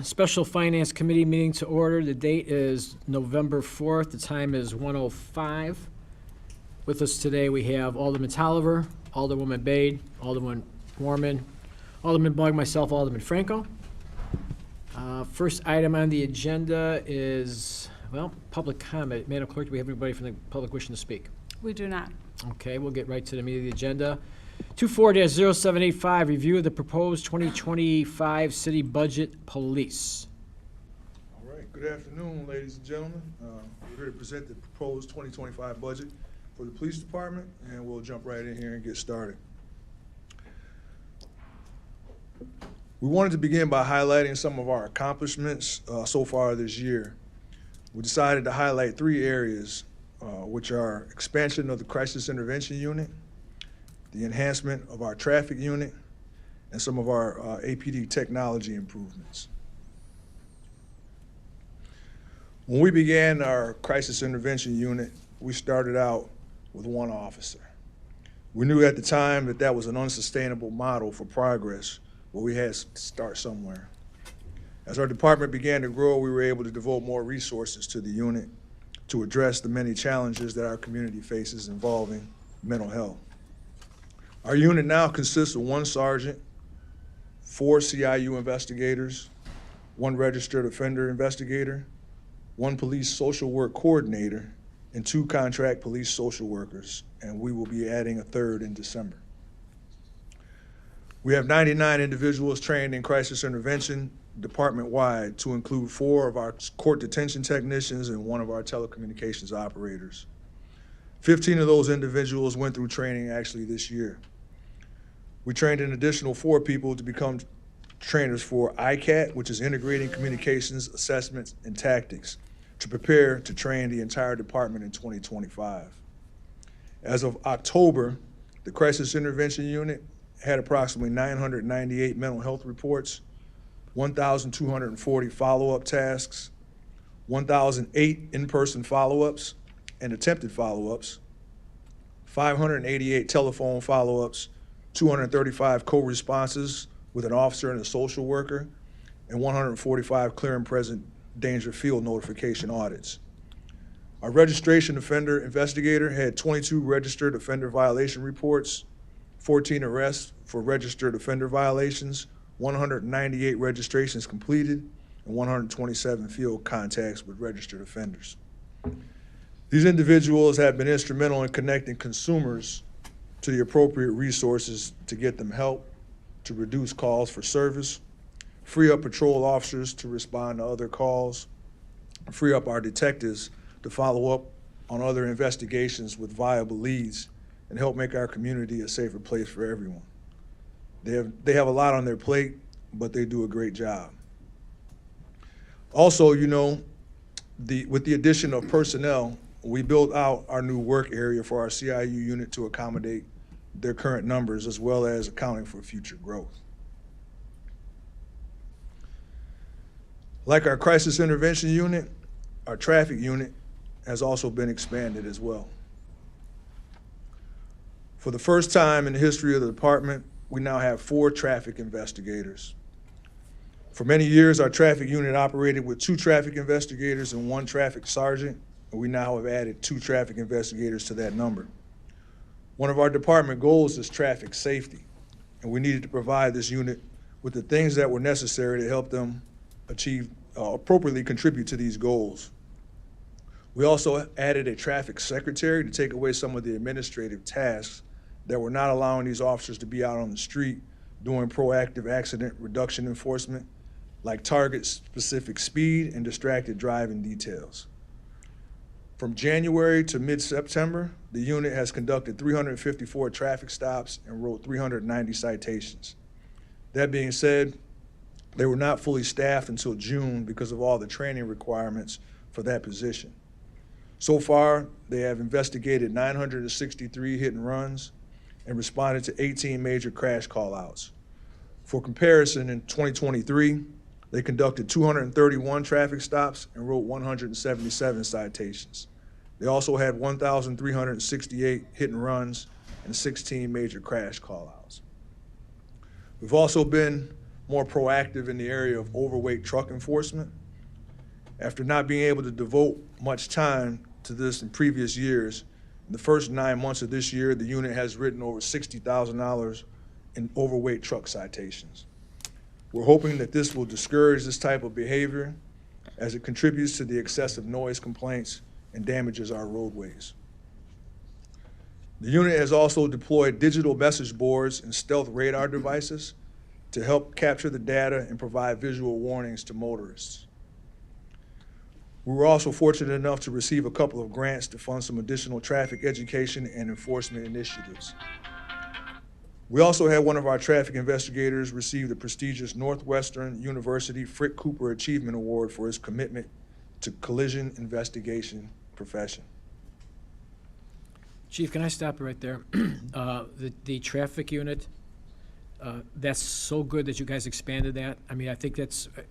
Special Finance Committee meeting to order. The date is November 4th. The time is 1:05. With us today, we have Alderman Tolliver, Alderwoman Bade, Alderman Warman, Alderman Bug, myself, Alderman Franco. First item on the agenda is, well, public comment. Madam Clerk, do we have anybody from the public wishing to speak? We do not. Okay, we'll get right to the meat of the agenda. 24-0785, review of the proposed 2025 city budget police. All right, good afternoon, ladies and gentlemen. We're here to present the proposed 2025 budget for the police department, and we'll jump right in here and get started. We wanted to begin by highlighting some of our accomplishments so far this year. We decided to highlight three areas, which are expansion of the crisis intervention unit, the enhancement of our traffic unit, and some of our APD technology improvements. When we began our crisis intervention unit, we started out with one officer. We knew at the time that that was an unsustainable model for progress, but we had to start somewhere. As our department began to grow, we were able to devote more resources to the unit to address the many challenges that our community faces involving mental health. Our unit now consists of one sergeant, 4 CIU investigators, 1 registered offender investigator, 1 police social work coordinator, and 2 contract police social workers, and we will be adding a 3rd in December. We have 99 individuals trained in crisis intervention department-wide, to include 4 of our court detention technicians and 1 of our telecommunications operators. 15 of those individuals went through training actually this year. We trained an additional 4 people to become trainers for ICAT, which is Integrating Communications, Assessments, and Tactics, to prepare to train the entire department in 2025. As of October, the Crisis Intervention Unit had approximately 998 mental health reports, 1,240 follow-up tasks, 1,008 in-person follow-ups and attempted follow-ups, 588 telephone follow-ups, 235 co-responses with an officer and a social worker, and 145 clear and present danger field notification audits. Our registration offender investigator had 22 registered offender violation reports, 14 arrests for registered offender violations, 198 registrations completed, and 127 field contacts with registered offenders. These individuals have been instrumental in connecting consumers to the appropriate resources to get them help, to reduce calls for service, free up patrol officers to respond to other calls, free up our detectives to follow up on other investigations with viable leads, and help make our community a safer place for everyone. They have a lot on their plate, but they do a great job. Also, you know, with the addition of personnel, we built out our new work area for our CIU unit to accommodate their current numbers, as well as accounting for future growth. Like our crisis intervention unit, our traffic unit has also been expanded as well. For the first time in the history of the department, we now have 4 traffic investigators. For many years, our traffic unit operated with 2 traffic investigators and 1 traffic sergeant, and we now have added 2 traffic investigators to that number. One of our department goals is traffic safety, and we needed to provide this unit with the things that were necessary to help them appropriately contribute to these goals. We also added a traffic secretary to take away some of the administrative tasks that were not allowing these officers to be out on the street doing proactive accident reduction enforcement, like target-specific speed and distracted driving details. From January to mid-September, the unit has conducted 354 traffic stops and wrote 390 citations. That being said, they were not fully staffed until June because of all the training requirements for that position. So far, they have investigated 963 hit and runs and responded to 18 major crash call-outs. For comparison, in 2023, they conducted 231 traffic stops and wrote 177 citations. They also had 1,368 hit and runs and 16 major crash call-outs. We've also been more proactive in the area of overweight truck enforcement. After not being able to devote much time to this in previous years, in the first 9 months of this year, the unit has written over $60,000 in overweight truck citations. We're hoping that this will discourage this type of behavior as it contributes to the excessive noise complaints and damages our roadways. The unit has also deployed digital message boards and stealth radar devices to help capture the data and provide visual warnings to motorists. We were also fortunate enough to receive a couple of grants to fund some additional traffic education and enforcement initiatives. We also had one of our traffic investigators receive the prestigious Northwestern University Frick Cooper Achievement Award for his commitment to collision investigation profession. Chief, can I stop you right there? The traffic unit, that's so good that you guys expanded that. I mean, I think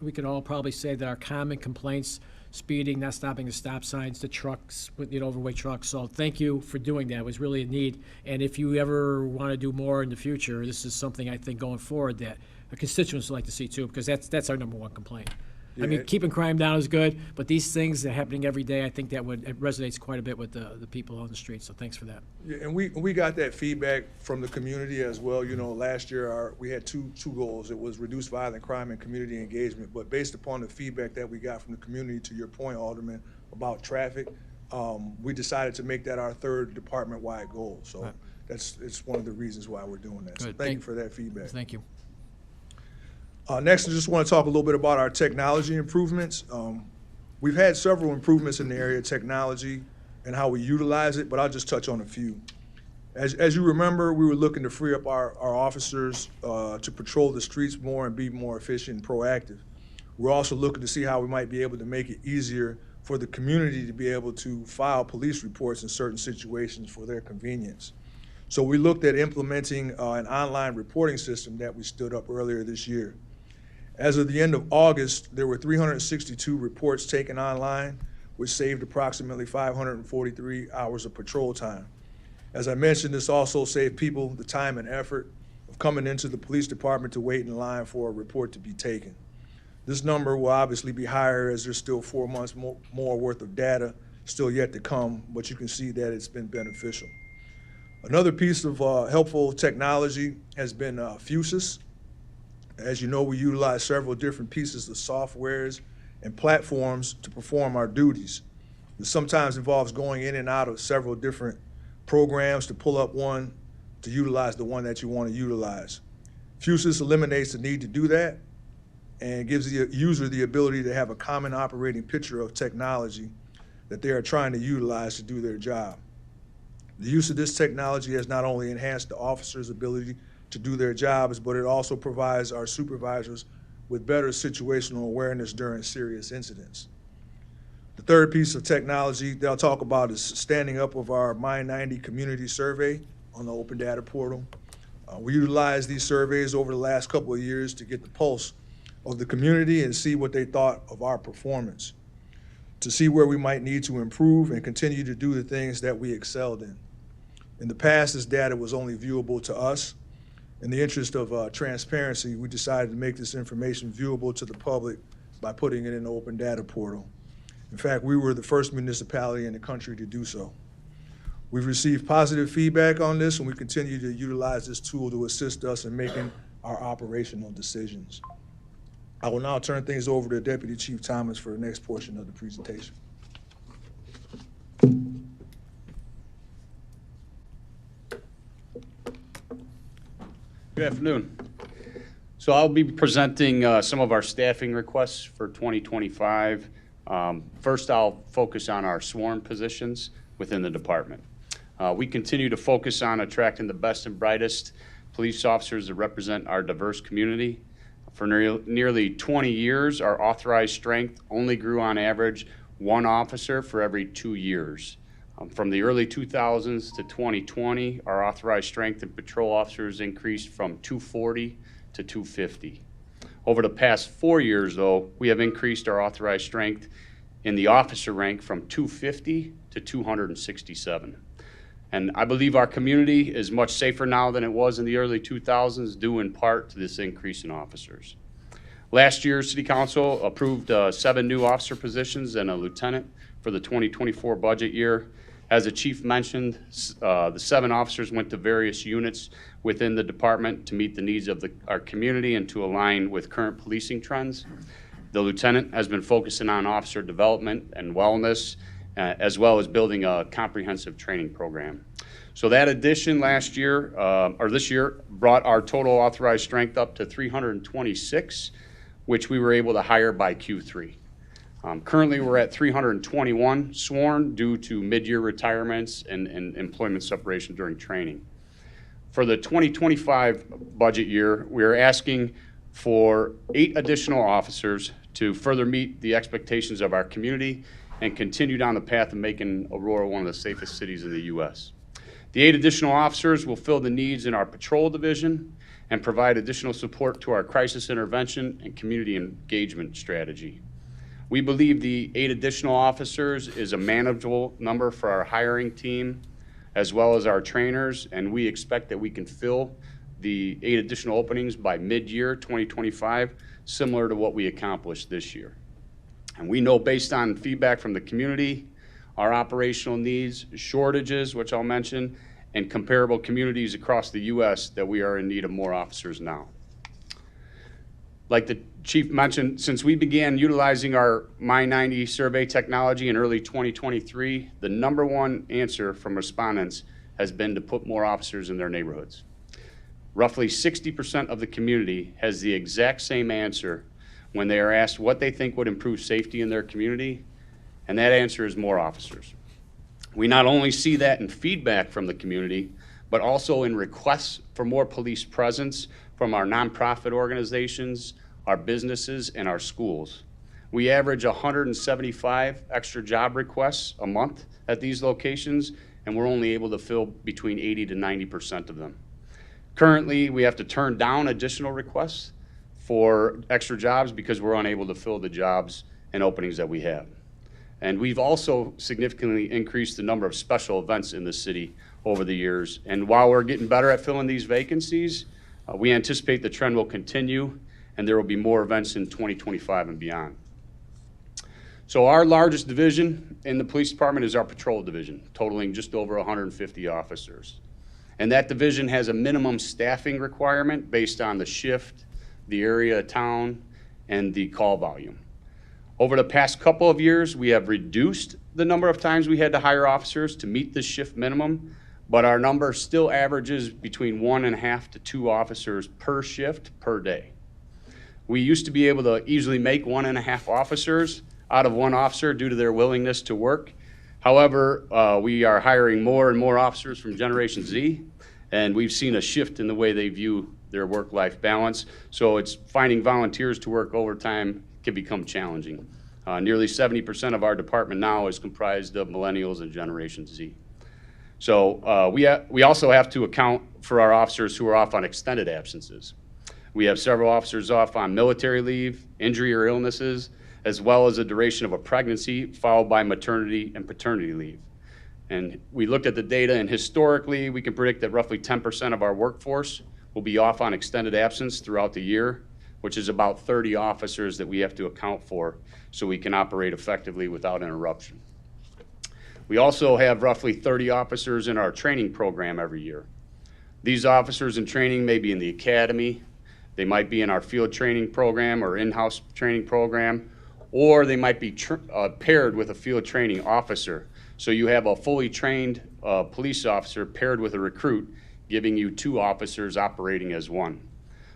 we can all probably say that our common complaints, speeding, not stopping the stop signs, the trucks, with overweight trucks. So thank you for doing that. It was really a need. And if you ever want to do more in the future, this is something I think going forward that our constituents would like to see too, because that's our number one complaint. I mean, keeping crime down is good, but these things that are happening every day, I think it resonates quite a bit with the people on the street. So thanks for that. Yeah, and we got that feedback from the community as well. You know, last year we had two goals. It was reduce violent crime and community engagement. But based upon the feedback that we got from the community, to your point, Alderman, about traffic, we decided to make that our third department-wide goal. So right. it's one of the reasons why we're doing that. Good. So thank you for that feedback. Thank you. Next, I just want to talk a little bit about our technology improvements. We've had several improvements in the area of technology and how we utilize it, but I'll just touch on a few. As you remember, we were looking to free up our officers to patrol the streets more and be more efficient and proactive. We're also looking to see how we might be able to make it easier for the community to be able to file police reports in certain situations for their convenience. So we looked at implementing an online reporting system that we stood up earlier this year. As of the end of August, there were 362 reports taken online, which saved approximately 543 hours of patrol time. As I mentioned, this also saved people the time and effort of coming into the police department to wait in line for a report to be taken. This number will obviously be higher as there's still 4 months more worth of data still yet to come, but you can see that it's been beneficial. Another piece of helpful technology has been Fusus. As you know, we utilize several different pieces of softwares and platforms to perform our duties. This sometimes involves going in and out of several different programs to pull up one to utilize the one that you want to utilize. Fusus eliminates the need to do that and gives the user the ability to have a common operating picture of technology that they are trying to utilize to do their job. The use of this technology has not only enhanced the officer's ability to do their jobs, but it also provides our supervisors with better situational awareness during serious incidents. The third piece of technology that I'll talk about is standing up of our My 90 community survey on the open data portal. We utilized these surveys over the last couple of years to get the pulse of the community and see what they thought of our performance, to see where we might need to improve and continue to do the things that we excelled in. In the past, this data was only viewable to us. In the interest of transparency, we decided to make this information viewable to the public by putting it in the open data portal. In fact, we were the first municipality in the country to do so. We've received positive feedback on this, and we continue to utilize this tool to assist us in making our operational decisions. I will now turn things over to Deputy Chief Thomas for the next portion of the presentation. Good afternoon. So I'll be presenting some of our staffing requests for 2025. First, I'll focus on our sworn positions within the department. We continue to focus on attracting the best and brightest police officers that represent our diverse community. For nearly 20 years, our authorized strength only grew on average 1 officer for every 2 years. From the early 2000s to 2020, our authorized strength in patrol officers increased from 240 to 250. Over the past 4 years, though, we have increased our authorized strength in the officer rank from 250 to 267. And I believe our community is much safer now than it was in the early 2000s, due in part to this increase in officers. Last year, City Council approved 7 new officer positions and a lieutenant for the 2024 budget year. As the chief mentioned, the 7 officers went to various units within the department to meet the needs of our community and to align with current policing trends. The lieutenant has been focusing on officer development and wellness, as well as building a comprehensive training program. So that addition last year, or this year, brought our total authorized strength up to 326, which we were able to hire by Q3. Currently, we're at 321 sworn due to mid-year retirements and employment separation during training. For the 2025 budget year, we are asking for 8 additional officers to further meet the expectations of our community and continue down the path of making Aurora one of the safest cities in the U.S. The 8 additional officers will fill the needs in our patrol division and provide additional support to our crisis intervention and community engagement strategy. We believe the 8 additional officers is a manageable number for our hiring team as well as our trainers, and we expect that we can fill the 8 additional openings by mid-year 2025, similar to what we accomplished this year. And we know based on feedback from the community, our operational needs, shortages, which I'll mention, and comparable communities across the U.S. that we are in need of more officers now. Like the chief mentioned, since we began utilizing our My90 survey technology in early 2023, the #1 answer from respondents has been to put more officers in their neighborhoods. Roughly 60% of the community has the exact same answer when they are asked what they think would improve safety in their community, and that answer is more officers. We not only see that in feedback from the community, but also in requests for more police presence from our nonprofit organizations, our businesses, and our schools. We average 175 extra job requests a month at these locations, and we're only able to fill between 80 to 90% of them. Currently, we have to turn down additional requests for extra jobs because we're unable to fill the jobs and openings that we have. And we've also significantly increased the number of special events in the city over the years. And while we're getting better at filling these vacancies, we anticipate the trend will continue and there will be more events in 2025 and beyond. So our largest division in the police department is our patrol division, totaling just over 150 officers. And that division has a minimum staffing requirement based on the shift, the area of town, and the call volume. Over the past couple of years, we have reduced the number of times we had to hire officers to meet the shift minimum, but our number still averages between 1.5 to 2 officers per shift per day. We used to be able to easily make 1.5 officers out of 1 officer due to their willingness to work. However, we are hiring more and more officers from Generation Z, and we've seen a shift in the way they view their work-life balance. So it's finding volunteers to work overtime can become challenging. Nearly 70% of our department now is comprised of millennials and Generation Z. So we also have to account for our officers who are off on extended absences. We have several officers off on military leave, injury or illnesses, as well as the duration of a pregnancy, followed by maternity and paternity leave. And we looked at the data, and historically, we can predict that roughly 10% of our workforce will be off on extended absence throughout the year, which is about 30 officers that we have to account for so we can operate effectively without interruption. We also have roughly 30 officers in our training program every year. These officers in training may be in the academy, they might be in our field training program or in-house training program, or they might be paired with a field training officer. So you have a fully trained police officer paired with a recruit, giving you 2 officers operating as 1.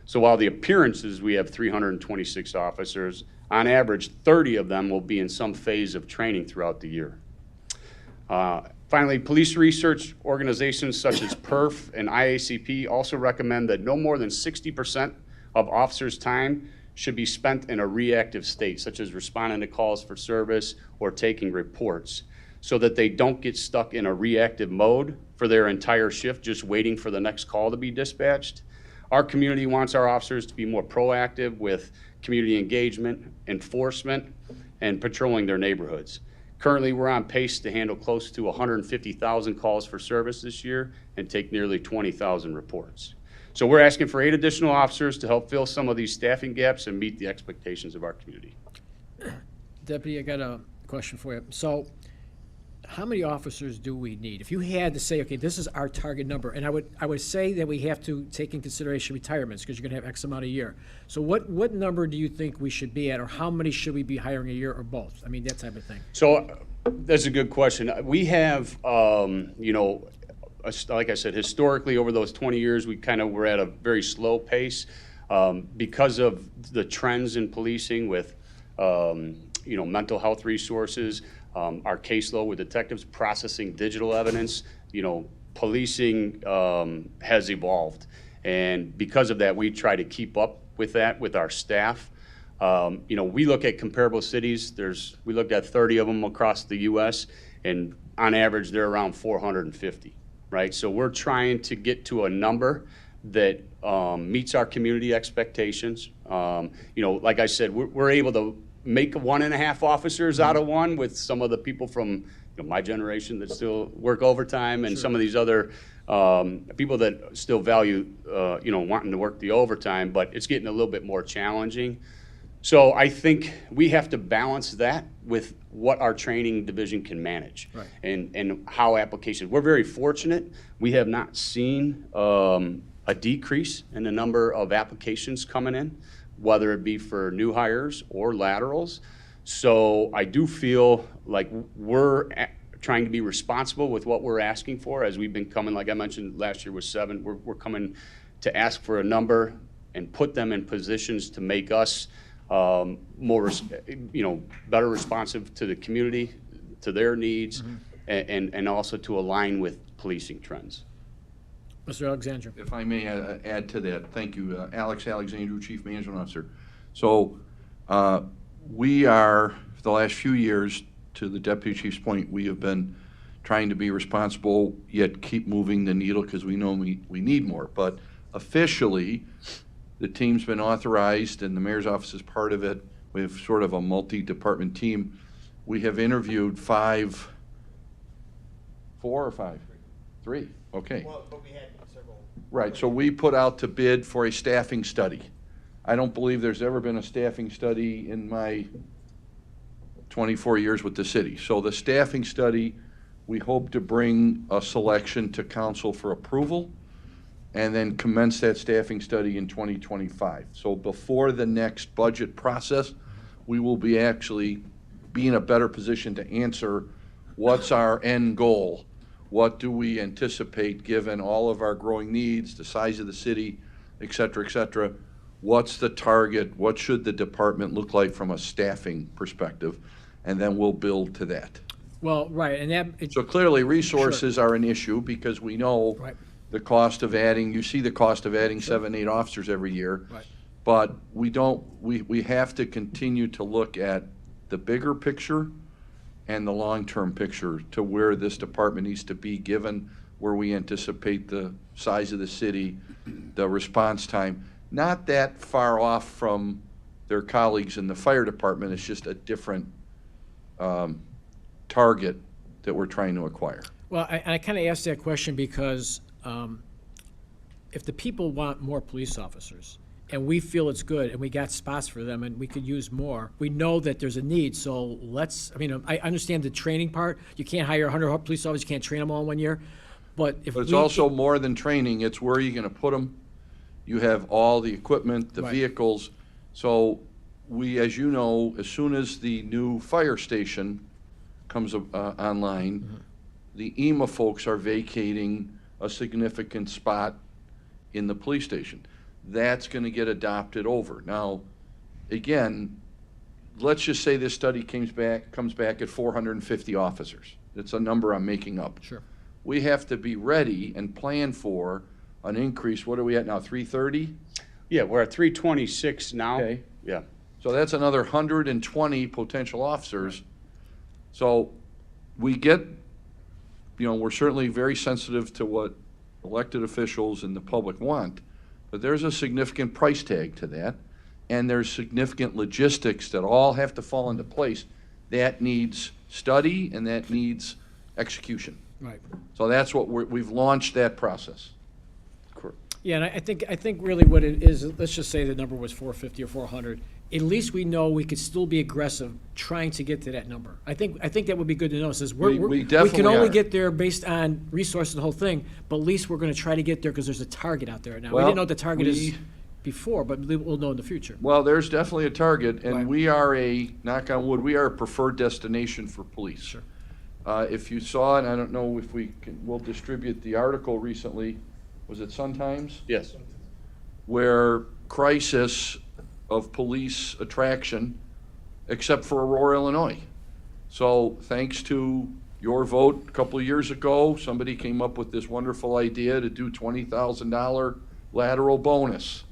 So while the appearances, we have 326 officers, on average, 30 of them will be in some phase of training throughout the year. Finally, police research organizations such as PERF and IACP also recommend that no more than 60% of officers' time should be spent in a reactive state, such as responding to calls for service or taking reports, so that they don't get stuck in a reactive mode for their entire shift, just waiting for the next call to be dispatched. Our community wants our officers to be more proactive with community engagement, enforcement, and patrolling their neighborhoods. Currently, we're on pace to handle close to 150,000 calls for service this year and take nearly 20,000 reports. So we're asking for 8 additional officers to help fill some of these staffing gaps and meet the expectations of our community. Deputy, I got a question for you. So how many officers do we need? If you had to say, okay, this is our target number, and I would say that we have to take in consideration retirements, because you're gonna have X amount a year. So what number do you think we should be at, or how many should we be hiring a year, or both? I mean, that type of thing. So that's a good question. We have, like I said, historically, over those 20 years, we kind of were at a very slow pace because of the trends in policing with, mental health resources, our caseload with detectives processing digital evidence. Policing has evolved. And because of that, we try to keep up with that with our staff. We look at comparable cities. We looked at 30 of them across the U.S., and on average, they're around 450, right? So we're trying to get to a number that meets our community expectations. Like I said, we're able to make 1.5 officers out of one with some of the people from my generation that still work overtime, and some of these other people that still value wanting to work the overtime, but it's getting a little bit more challenging. So I think we have to balance that with what our training division can manage, Right. and how applications. We're very fortunate. We have not seen a decrease in the number of applications coming in, whether it be for new hires or laterals. So I do feel like we're trying to be responsible with what we're asking for, as we've been coming, like I mentioned, last year was 7. We're coming to ask for a number and put them in positions to make us more, better responsive to the community, to their needs, and also to align with policing trends. Mr. Alexandra. If I may add to that, thank you. Alex Alexandru, Chief Management Officer. So we are, for the last few years, to the Deputy Chief's point, we have been trying to be responsible, yet keep moving the needle, because we know we need more. But officially, the team's been authorized, and the Mayor's Office is part of it. We have sort of a multi-department team. We have interviewed 4 or 5? 3, okay. Well, but we had several. Right, so we put out to bid for a staffing study. I don't believe there's ever been a staffing study in my 24 years with the city. So the staffing study, we hope to bring a selection to council for approval, and then commence that staffing study in 2025. So before the next budget process, we will be actually be in a better position to answer what's our end goal. What do we anticipate, given all of our growing needs, the size of the city, et cetera, et cetera? What's the target? What should the department look like from a staffing perspective? And then we'll build to that. Well, right, and that. So clearly, resources are an issue, because we know Right. the cost of adding, you see the cost of adding 7, 8 officers every year. Right. But we have to continue to look at the bigger picture and the long-term picture to where this department needs to be, given where we anticipate the size of the city, the response time. Not that far off from their colleagues in the fire department. It's just a different target that we're trying to acquire. Well, I kind of asked that question because if the people want more police officers, and we feel it's good, and we got spots for them, and we could use more, we know that there's a need, so I understand the training part. You can't hire 100 police officers, you can't train them all in 1 year, but if But it's we- also more than training. It's where you're going to put them. You have all the equipment, the Right. vehicles. So we, as you know, as soon as the new fire station comes online, the EMA folks are vacating a significant spot in the police station. That's going to get adopted over. Now, again, let's just say this study comes back at 450 officers. It's a number I'm making up. Sure. We have to be ready and plan for an increase. What are we at now, 330? Yeah, we're at 326 now. Okay. Yeah. So that's another 120 potential officers. So we get, we're certainly very sensitive to what elected officials and the public want, but there's a significant price tag to that, and there's significant logistics that all have to fall into place. That needs study, and that needs execution. Right. So that's what we've launched that process. Yeah, and I think really what it is, let's just say the number was 450 or 400. At least we know we could still be aggressive trying to get to that number. I think that would be good to know, says We we definitely can only are. get there based on resources and the whole thing, but at least we're gonna try to get there because there's a target out there now. We Well, didn't know what the target is we- before, but we'll know in the future. Well, there's definitely a target, and Right. we are knock on wood, we are a preferred destination for police. Sure. If you saw, and I don't know if we'll distribute the article recently, was it Sun Times? Yes. Where crisis of police attraction, except for Aurora, Illinois. So thanks to your vote a couple of years ago, somebody came up with this wonderful idea to do $20,000 lateral bonus.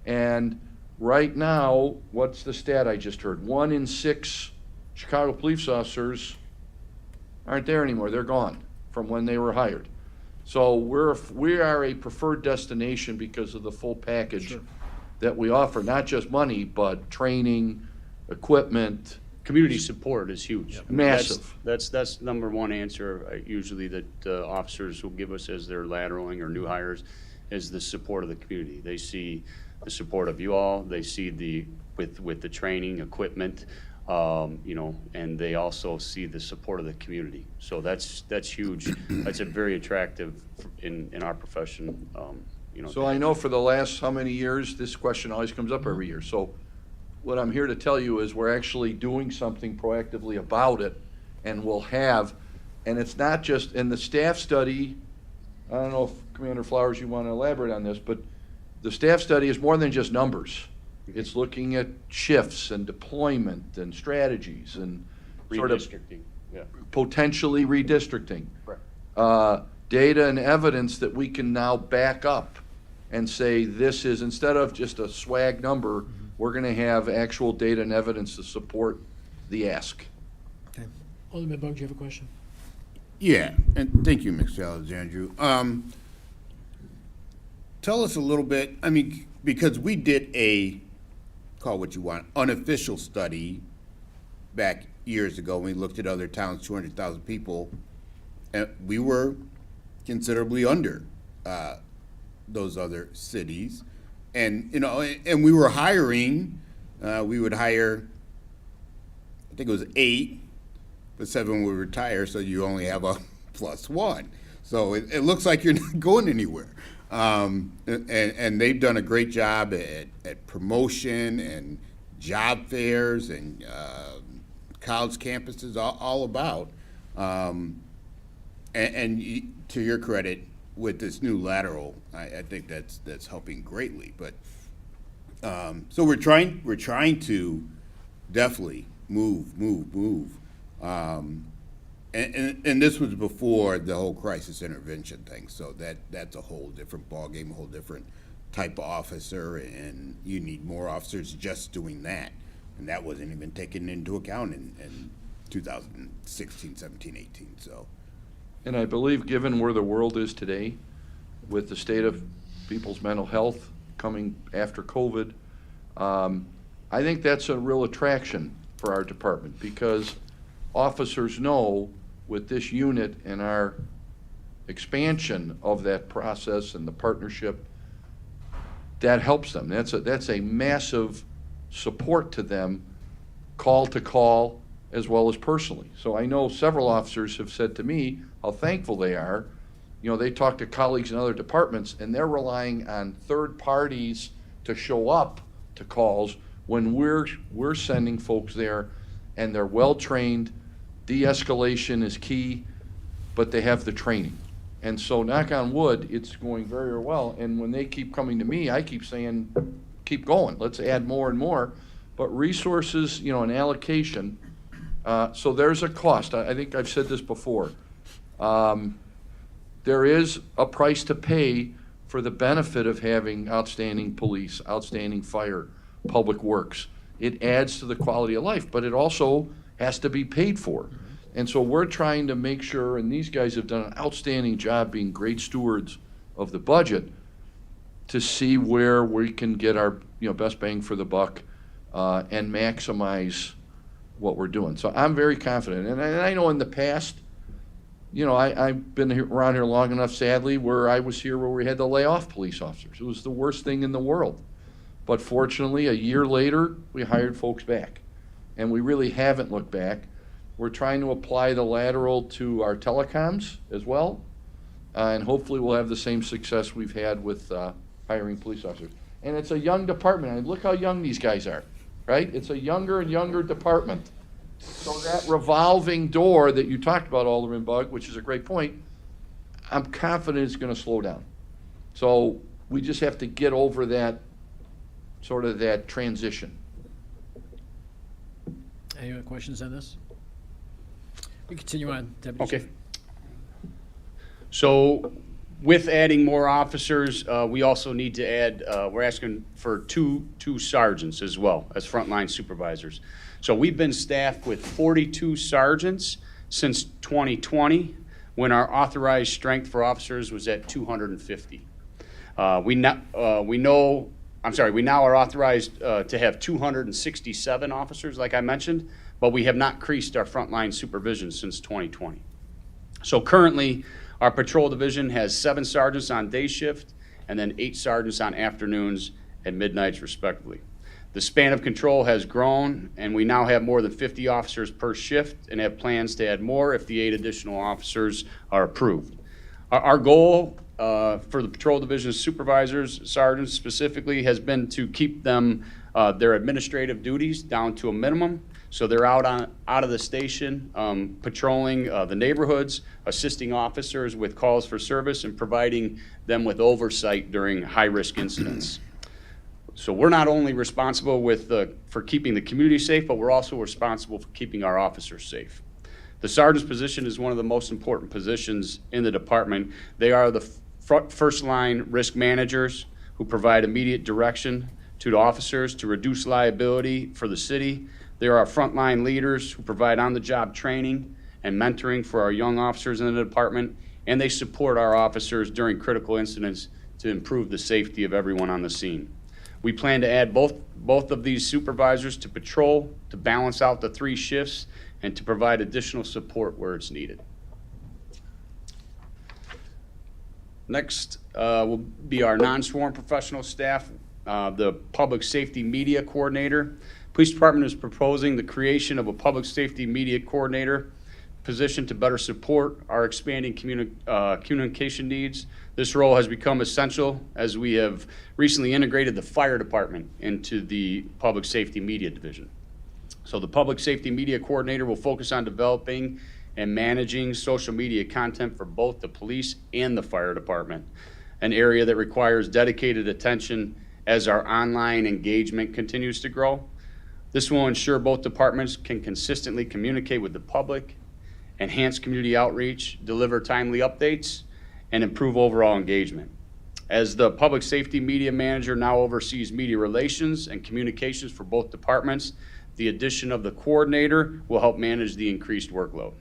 And right now, what's the stat I just heard? 1 in 6 Chicago police officers aren't there anymore. They're gone from when they were hired. So we are a preferred destination because of the full package Sure. that we offer, not just money, but training, equipment. Community support is huge. Massive. That's number one answer usually that officers will give us as they're lateraling or new hires, is the support of the community. They see the support of you all, they see with the training, equipment, and they also see the support of the community. So that's huge. That's a very attractive in our profession, So I know for the last how many years, this question always comes up every year. So what I'm here to tell you is we're actually doing something proactively about it, and we'll have, and it's not just, in the staff study, I don't know if Commander Flowers, you want to elaborate on this, but the staff study is more than just numbers. It's looking at shifts and deployment and strategies and sort of redistricting. Yeah. potentially redistricting. Correct. Data and evidence that we can now back up and say this is, instead of just a swag number, we're going to have actual data and evidence to support the ask. Alderman Bug, do you have a question? Yeah, and thank you, Mr. Alexandru. Tell us a little bit, I mean, because we did a, call it what you want, unofficial study back years ago. We looked at other towns, 200,000 people, and we were considerably under those other cities. And, and we were hiring, we would hire, I think it was 8, but 7 would retire, so you only have a +1. So it looks like you're not going anywhere. And they've done a great job at promotion and job fairs and college campuses, all about. And to your credit, with this new lateral, I think that's helping greatly. But so we're trying to definitely move. And this was before the whole crisis intervention thing, so that's a whole different ballgame, a whole different type of officer, and you need more officers just doing that. And that wasn't even taken into account in 2016, 17, 18, so. And I believe, given where the world is today, with the state of people's mental health coming after COVID, I think that's a real attraction for our department, because officers know with this unit and our expansion of that process and the partnership, that helps them. That's a massive support to them, call to call, as well as personally. So I know several officers have said to me how thankful they are. They talk to colleagues in other departments, and they're relying on third parties to show up to calls when we're sending folks there, and they're well-trained. De-escalation is key, but they have the training. And so, knock on wood, it's going very well. And when they keep coming to me, I keep saying, keep going, let's add more and more. But resources, and allocation, so there's a cost. I think I've said this before. There is a price to pay for the benefit of having outstanding police, outstanding fire, public works. It adds to the quality of life, but it also has to be paid for. And so we're trying to make sure, and these guys have done an outstanding job being great stewards of the budget, to see where we can get our best bang for the buck and maximize what we're doing. So I'm very confident. And I know in the past, you know, I've been around here long enough, sadly, where I was here where we had to lay off police officers. It was the worst thing in the world. But fortunately, a year later, we hired folks back. And we really haven't looked back. We're trying to apply the lateral to our telecoms as well. And hopefully we'll have the same success we've had with hiring police officers. And it's a young department. I mean, look how young these guys are, right? It's a younger and younger department. So that revolving door that you talked about, Alderman Bug, which is a great point, I'm confident it's going to slow down. So we just have to get over that, sort of that transition. Any other questions on this? We continue on, Deputy Okay. Chief. So with adding more officers, we also need to add, we're asking for two sergeants as well as frontline supervisors. So we've been staffed with 42 sergeants since 2020, when our authorized strength for officers was at 250. We now are authorized to have 267 officers, like I mentioned, but we have not increased our frontline supervision since 2020. So currently, our patrol division has 7 sergeants on day shift and then 8 sergeants on afternoons and midnights respectively. The span of control has grown, and we now have more than 50 officers per shift and have plans to add more if the 8 additional officers are approved. Our goal for the patrol division supervisors, sergeants specifically, has been to keep them, their administrative duties down to a minimum. So they're out of the station, patrolling the neighborhoods, assisting officers with calls for service, and providing them with oversight during high-risk incidents. So we're not only responsible for keeping the community safe, but we're also responsible for keeping our officers safe. The sergeant's position is one of the most important positions in the department. They are the first-line risk managers who provide immediate direction to the officers to reduce liability for the city. They are our frontline leaders who provide on-the-job training and mentoring for our young officers in the department, and they support our officers during critical incidents to improve the safety of everyone on the scene. We plan to add both of these supervisors to patrol to balance out the 3 shifts and to provide additional support where it's needed. Next will be our non-sworn professional staff, the Public Safety Media Coordinator. Police Department is proposing the creation of a Public Safety Media Coordinator position to better support our expanding communication needs. This role has become essential as we have recently integrated the fire department into the Public Safety Media Division. So the Public Safety Media Coordinator will focus on developing and managing social media content for both the police and the fire department, an area that requires dedicated attention as our online engagement continues to grow. This will ensure both departments can consistently communicate with the public, enhance community outreach, deliver timely updates, and improve overall engagement. As the Public Safety Media Manager now oversees media relations and communications for both departments, the addition of the coordinator will help manage the increased workload.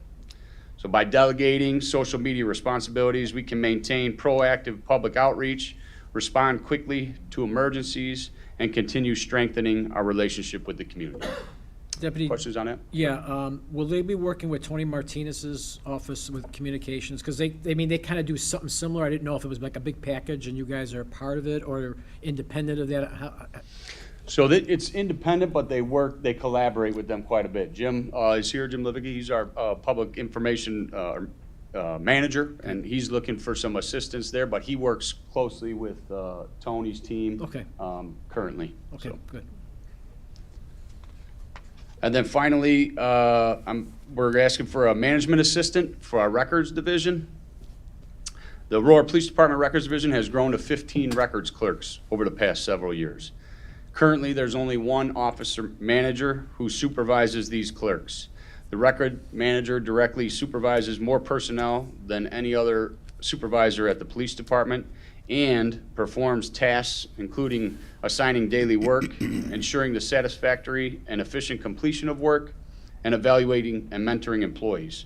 So by delegating social media responsibilities, we can maintain proactive public outreach, respond quickly to emergencies, and continue strengthening our relationship with the community. Deputy, Questions on that? yeah, will they be working with Tony Martinez's office with communications? Because they kind of do something similar. I didn't know if it was like a big package and you guys are part of it or independent of that. So it's independent, but they collaborate with them quite a bit. Jim is here, Jim Livicki. He's our public information manager, and he's looking for some assistance there, but he works closely with Tony's team. Okay. Currently. Okay, So. good. And then finally, we're asking for a management assistant for our records division. The Aurora Police Department Records Division has grown to 15 records clerks over the past several years. Currently, there's only one officer manager who supervises these clerks. The record manager directly supervises more personnel than any other supervisor at the police department and performs tasks including assigning daily work, ensuring the satisfactory and efficient completion of work, and evaluating and mentoring employees.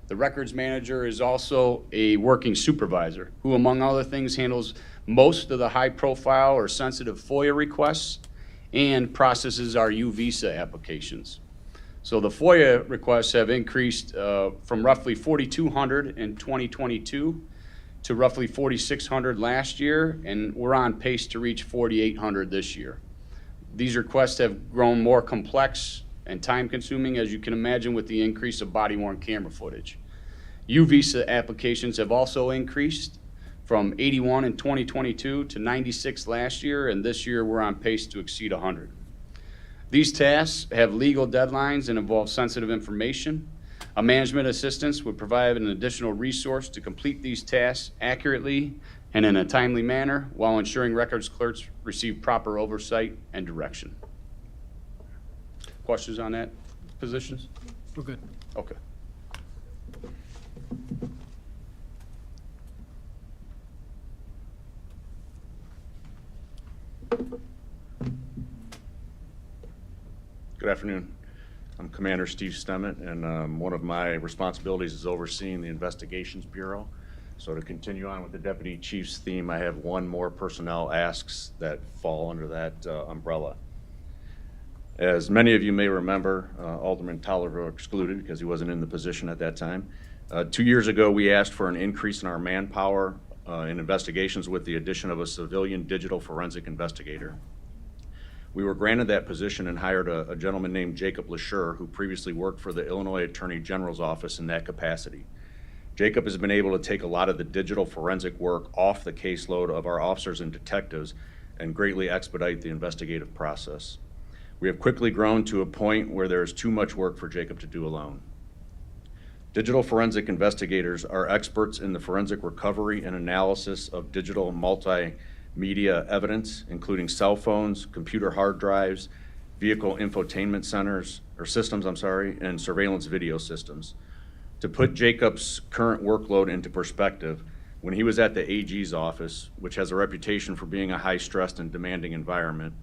The records manager is also a working supervisor who, among other things, handles most of the high-profile or sensitive FOIA requests and processes our U visa applications. So the FOIA requests have increased from roughly 4,200 in 2022 to roughly 4,600 last year, and we're on pace to reach 4,800 this year. These requests have grown more complex and time-consuming, as you can imagine, with the increase of body-worn camera footage. U-Visa applications have also increased from 81 in 2022 to 96 last year, and this year we're on pace to exceed 100. These tasks have legal deadlines and involve sensitive information. A management assistant would provide an additional resource to complete these tasks accurately and in a timely manner while ensuring records clerks receive proper oversight and direction. Questions on that positions? We're good. Okay. Good afternoon. I'm Commander Steve Stemmet, and one of my responsibilities is overseeing the Investigations Bureau. So to continue on with the Deputy Chief's theme, I have one more personnel asks that fall under that umbrella. As many of you may remember, Alderman Tolliver excluded because he wasn't in the position at that time. 2 years ago, we asked for an increase in our manpower in investigations with the addition of a civilian digital forensic investigator. We were granted that position and hired a gentleman named Jacob Lashur, who previously worked for the Illinois Attorney General's office in that capacity. Jacob has been able to take a lot of the digital forensic work off the caseload of our officers and detectives and greatly expedite the investigative process. We have quickly grown to a point where there is too much work for Jacob to do alone. Digital forensic investigators are experts in the forensic recovery and analysis of digital multimedia evidence, including cell phones, computer hard drives, vehicle infotainment systems, and surveillance video systems. To put Jacob's current workload into perspective, when he was at the AG's office, which has a reputation for being a high-stressed and demanding environment,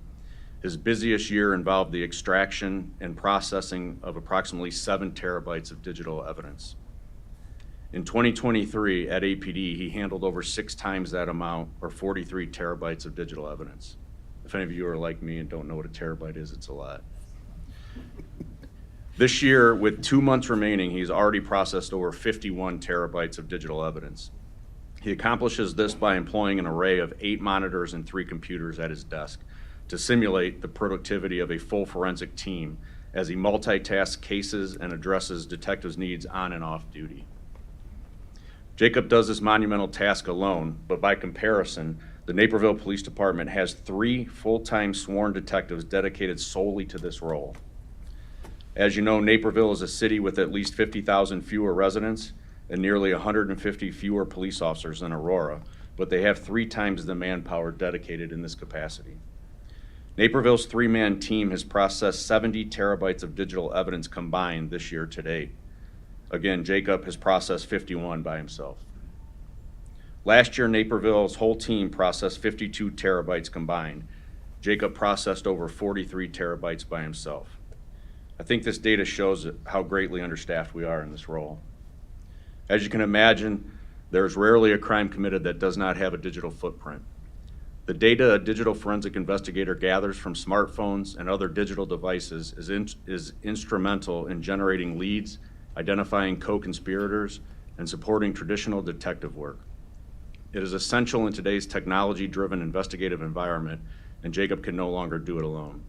his busiest year involved the extraction and processing of approximately 7 terabytes of digital evidence. In 2023, at APD, he handled over 6 times that amount, or 43 terabytes of digital evidence. If any of you are like me and don't know what a terabyte is, it's a lot. This year, with 2 months remaining, he's already processed over 51 terabytes of digital evidence. He accomplishes this by employing an array of 8 monitors and 3 computers at his desk to simulate the productivity of a full forensic team as he multitasks cases and addresses detectives' needs on and off duty. Jacob does this monumental task alone, but by comparison, the Naperville Police Department has 3 full-time sworn detectives dedicated solely to this role. As you know, Naperville is a city with at least 50,000 fewer residents and nearly 150 fewer police officers than Aurora, but they have 3 times the manpower dedicated in this capacity. Naperville's 3-man team has processed 70 terabytes of digital evidence combined this year to date. Again, Jacob has processed 51 by himself. Last year, Naperville's whole team processed 52 terabytes combined. Jacob processed over 43 terabytes by himself. I think this data shows how greatly understaffed we are in this role. As you can imagine, there is rarely a crime committed that does not have a digital footprint. The data a digital forensic investigator gathers from smartphones and other digital devices is instrumental in generating leads, identifying co-conspirators, and supporting traditional detective work. It is essential in today's technology-driven investigative environment, and Jacob can no longer do it alone.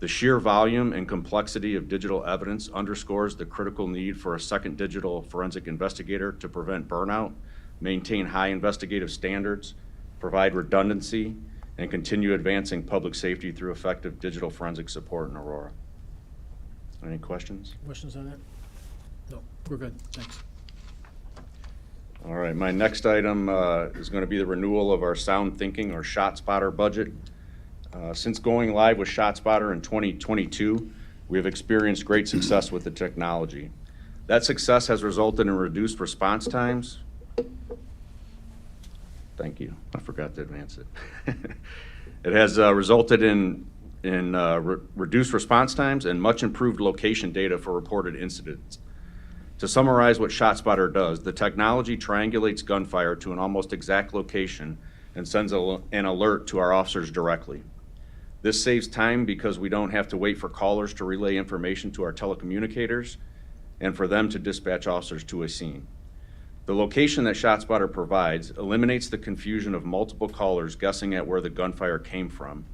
The sheer volume and complexity of digital evidence underscores the critical need for a second digital forensic investigator to prevent burnout, maintain high investigative standards, provide redundancy, and continue advancing public safety through effective digital forensic support in Aurora. Any questions? Questions on that? No, we're good, thanks. All right, my next item is going to be the renewal of our Sound Thinking or ShotSpotter budget. Since going live with ShotSpotter in 2022, we have experienced great success with the technology. That success has resulted in reduced response times. Thank you, I forgot to advance it. It has resulted in reduced response times and much improved location data for reported incidents. To summarize what ShotSpotter does, the technology triangulates gunfire to an almost exact location and sends an alert to our officers directly. This saves time because we don't have to wait for callers to relay information to our telecommunicators and for them to dispatch officers to a scene. The location that ShotSpotter provides eliminates the confusion of multiple callers guessing at where the gunfire came from,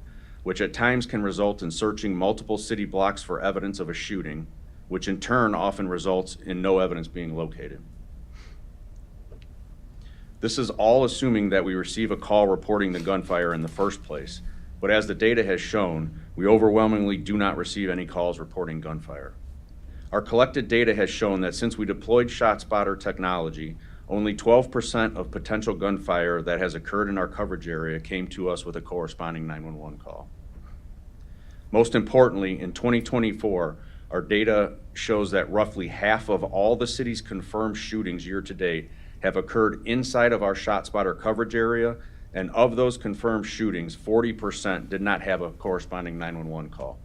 which at times can result in searching multiple city blocks for evidence of a shooting, which in turn often results in no evidence being located. This is all assuming that we receive a call reporting the gunfire in the first place, but as the data has shown, we overwhelmingly do not receive any calls reporting gunfire. Our collected data has shown that since we deployed ShotSpotter technology, only 12% of potential gunfire that has occurred in our coverage area came to us with a corresponding 911 call. Most importantly, in 2024, our data shows that roughly half of all the city's confirmed shootings year to date have occurred inside of our ShotSpotter coverage area, and of those confirmed shootings, 40% did not have a corresponding 911 call.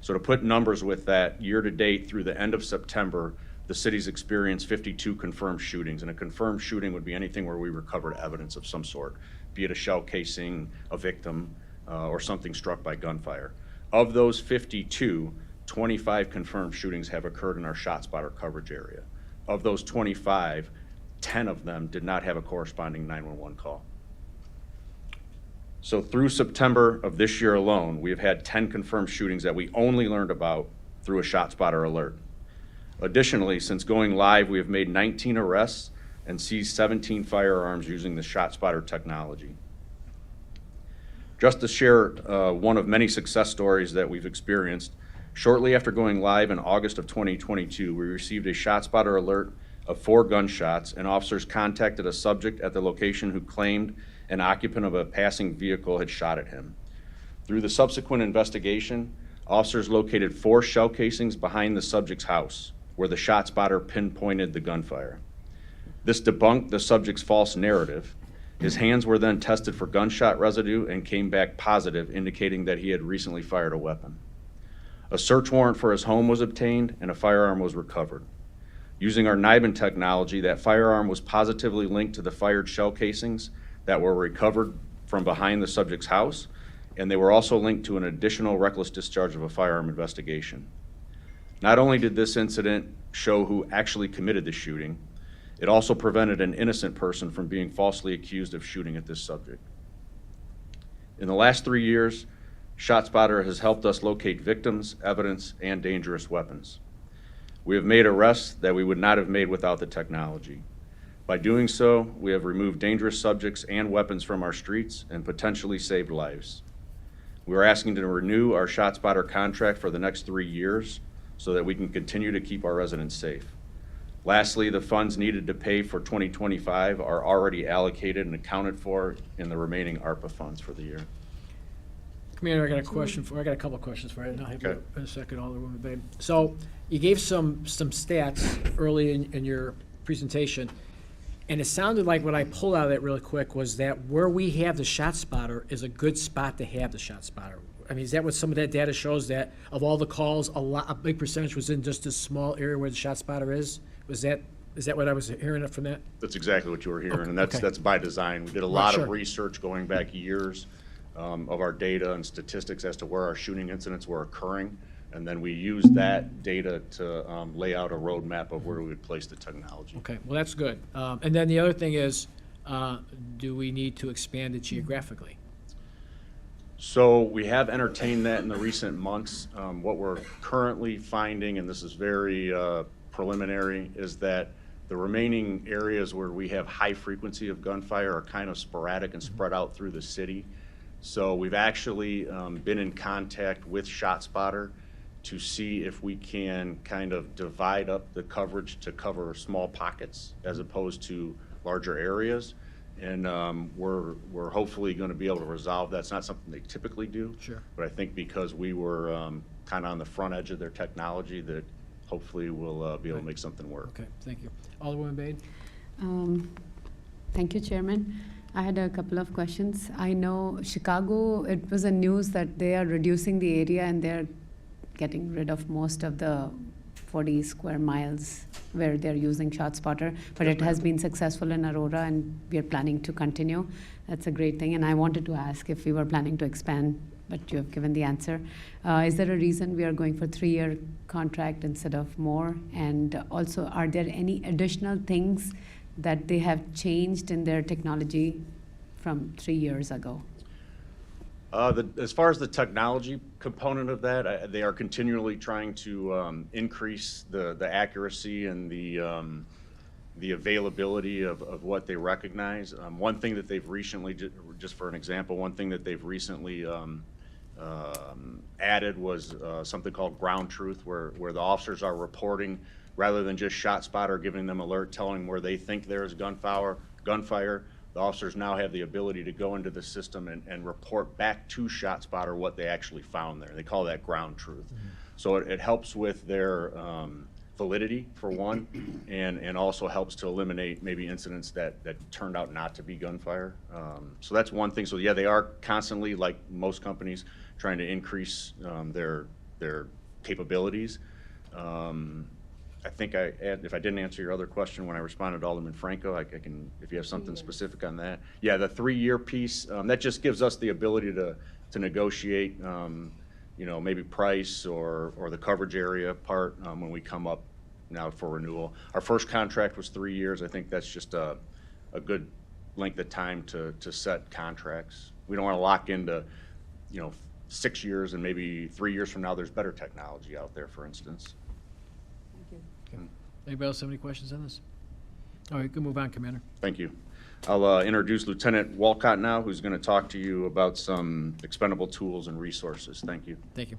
So to put numbers with that, year to date through the end of September, the city's experienced 52 confirmed shootings, and a confirmed shooting would be anything where we recovered evidence of some sort, be it a shell casing, a victim, or something struck by gunfire. Of those 52, 25 confirmed shootings have occurred in our ShotSpotter coverage area. Of those 25, 10 of them did not have a corresponding 911 call. So through September of this year alone, we have had 10 confirmed shootings that we only learned about through a ShotSpotter alert. Additionally, since going live, we have made 19 arrests and seized 17 firearms using the ShotSpotter technology. Just to share one of many success stories that we've experienced, shortly after going live in August of 2022, we received a ShotSpotter alert of 4 gunshots, and officers contacted a subject at the location who claimed an occupant of a passing vehicle had shot at him. Through the subsequent investigation, officers located 4 shell casings behind the subject's house, where the ShotSpotter pinpointed the gunfire. This debunked the subject's false narrative. His hands were then tested for gunshot residue and came back positive, indicating that he had recently fired a weapon. A search warrant for his home was obtained and a firearm was recovered. Using our NIBIN technology, that firearm was positively linked to the fired shell casings that were recovered from behind the subject's house, and they were also linked to an additional reckless discharge of a firearm investigation. Not only did this incident show who actually committed the shooting, it also prevented an innocent person from being falsely accused of shooting at this subject. In the last 3 years, ShotSpotter has helped us locate victims, evidence, and dangerous weapons. We have made arrests that we would not have made without the technology. By doing so, we have removed dangerous subjects and weapons from our streets and potentially saved lives. We are asking to renew our ShotSpotter contract for the next 3 years so that we can continue to keep our residents safe. Lastly, the funds needed to pay for 2025 are already allocated and accounted for in the remaining ARPA funds for the year. Commander, I got a couple of questions for you, and I'll have you Okay. in a second, Alderwoman Babe. So you gave some stats early in your presentation, and it sounded like what I pulled out of it really quick was that where we have the ShotSpotter is a good spot to have the ShotSpotter. I mean, is that what some of that data shows, that of all the calls, a big percentage was in just this small area where the ShotSpotter is? Is that what I was hearing from that? That's exactly what you were hearing, and Okay. that's by design. We did a lot sure. of research going back years of our data and statistics as to where our shooting incidents were occurring, and then we used that data to lay out a roadmap of where we would place the technology. Okay, well, that's good. And then the other thing is, do we need to expand it geographically? So we have entertained that in the recent months. What we're currently finding, and this is very preliminary, is that the remaining areas where we have high frequency of gunfire are kind of sporadic and spread out through the city. So we've actually been in contact with ShotSpotter to see if we can kind of divide up the coverage to cover small pockets as opposed to larger areas. And we're hopefully going to be able to resolve that. It's not something they typically do. Sure. But I think because we were kind of on the front edge of their technology, that hopefully we'll be able to make something work. Okay, thank you. Alderwoman Bade? Thank you, Chairman. I had a couple of questions. I know Chicago, it was a news that they are reducing the area and they're getting rid of most of the 40 square miles where they're using ShotSpotter, but it has been successful in Aurora and we are planning to continue. That's a great thing. And I wanted to ask if we were planning to expand but you have given the answer. Is there a reason we are going for 3-year contract instead of more? And also, are there any additional things that they have changed in their technology from 3 years ago? As far as the technology component of that, they are continually trying to increase the accuracy and the availability of what they recognize. One thing that they've recently, just for an example, one thing that they've recently added was something called ground truth, where the officers are reporting, rather than just shot spotter giving them alert, telling them where they think there is gunfire. The officers now have the ability to go into the system and report back to ShotSpotter what they actually found there. They call that ground truth. Mm-hmm. So it helps with their validity, for one, and also helps to eliminate maybe incidents that turned out not to be gunfire. So that's one thing. So yeah, they are constantly, like most companies, trying to increase their capabilities. I think if I didn't answer your other question when I responded to Alderman Franco, I can, if you have something specific on that. Yeah, the 3-year piece, that just gives us the ability to negotiate, maybe price or the coverage area part when we come up now for renewal. Our first contract was 3 years. I think that's just a good length of time to set contracts. We don't want to lock into, 6 years and maybe 3 years from now there's better technology out there, for instance. Anybody else have any questions on this? All right, good, move on, Commander. Thank you. I'll introduce Lieutenant Walcott now, who's going to talk to you about some expendable tools and resources. Thank you. Thank you.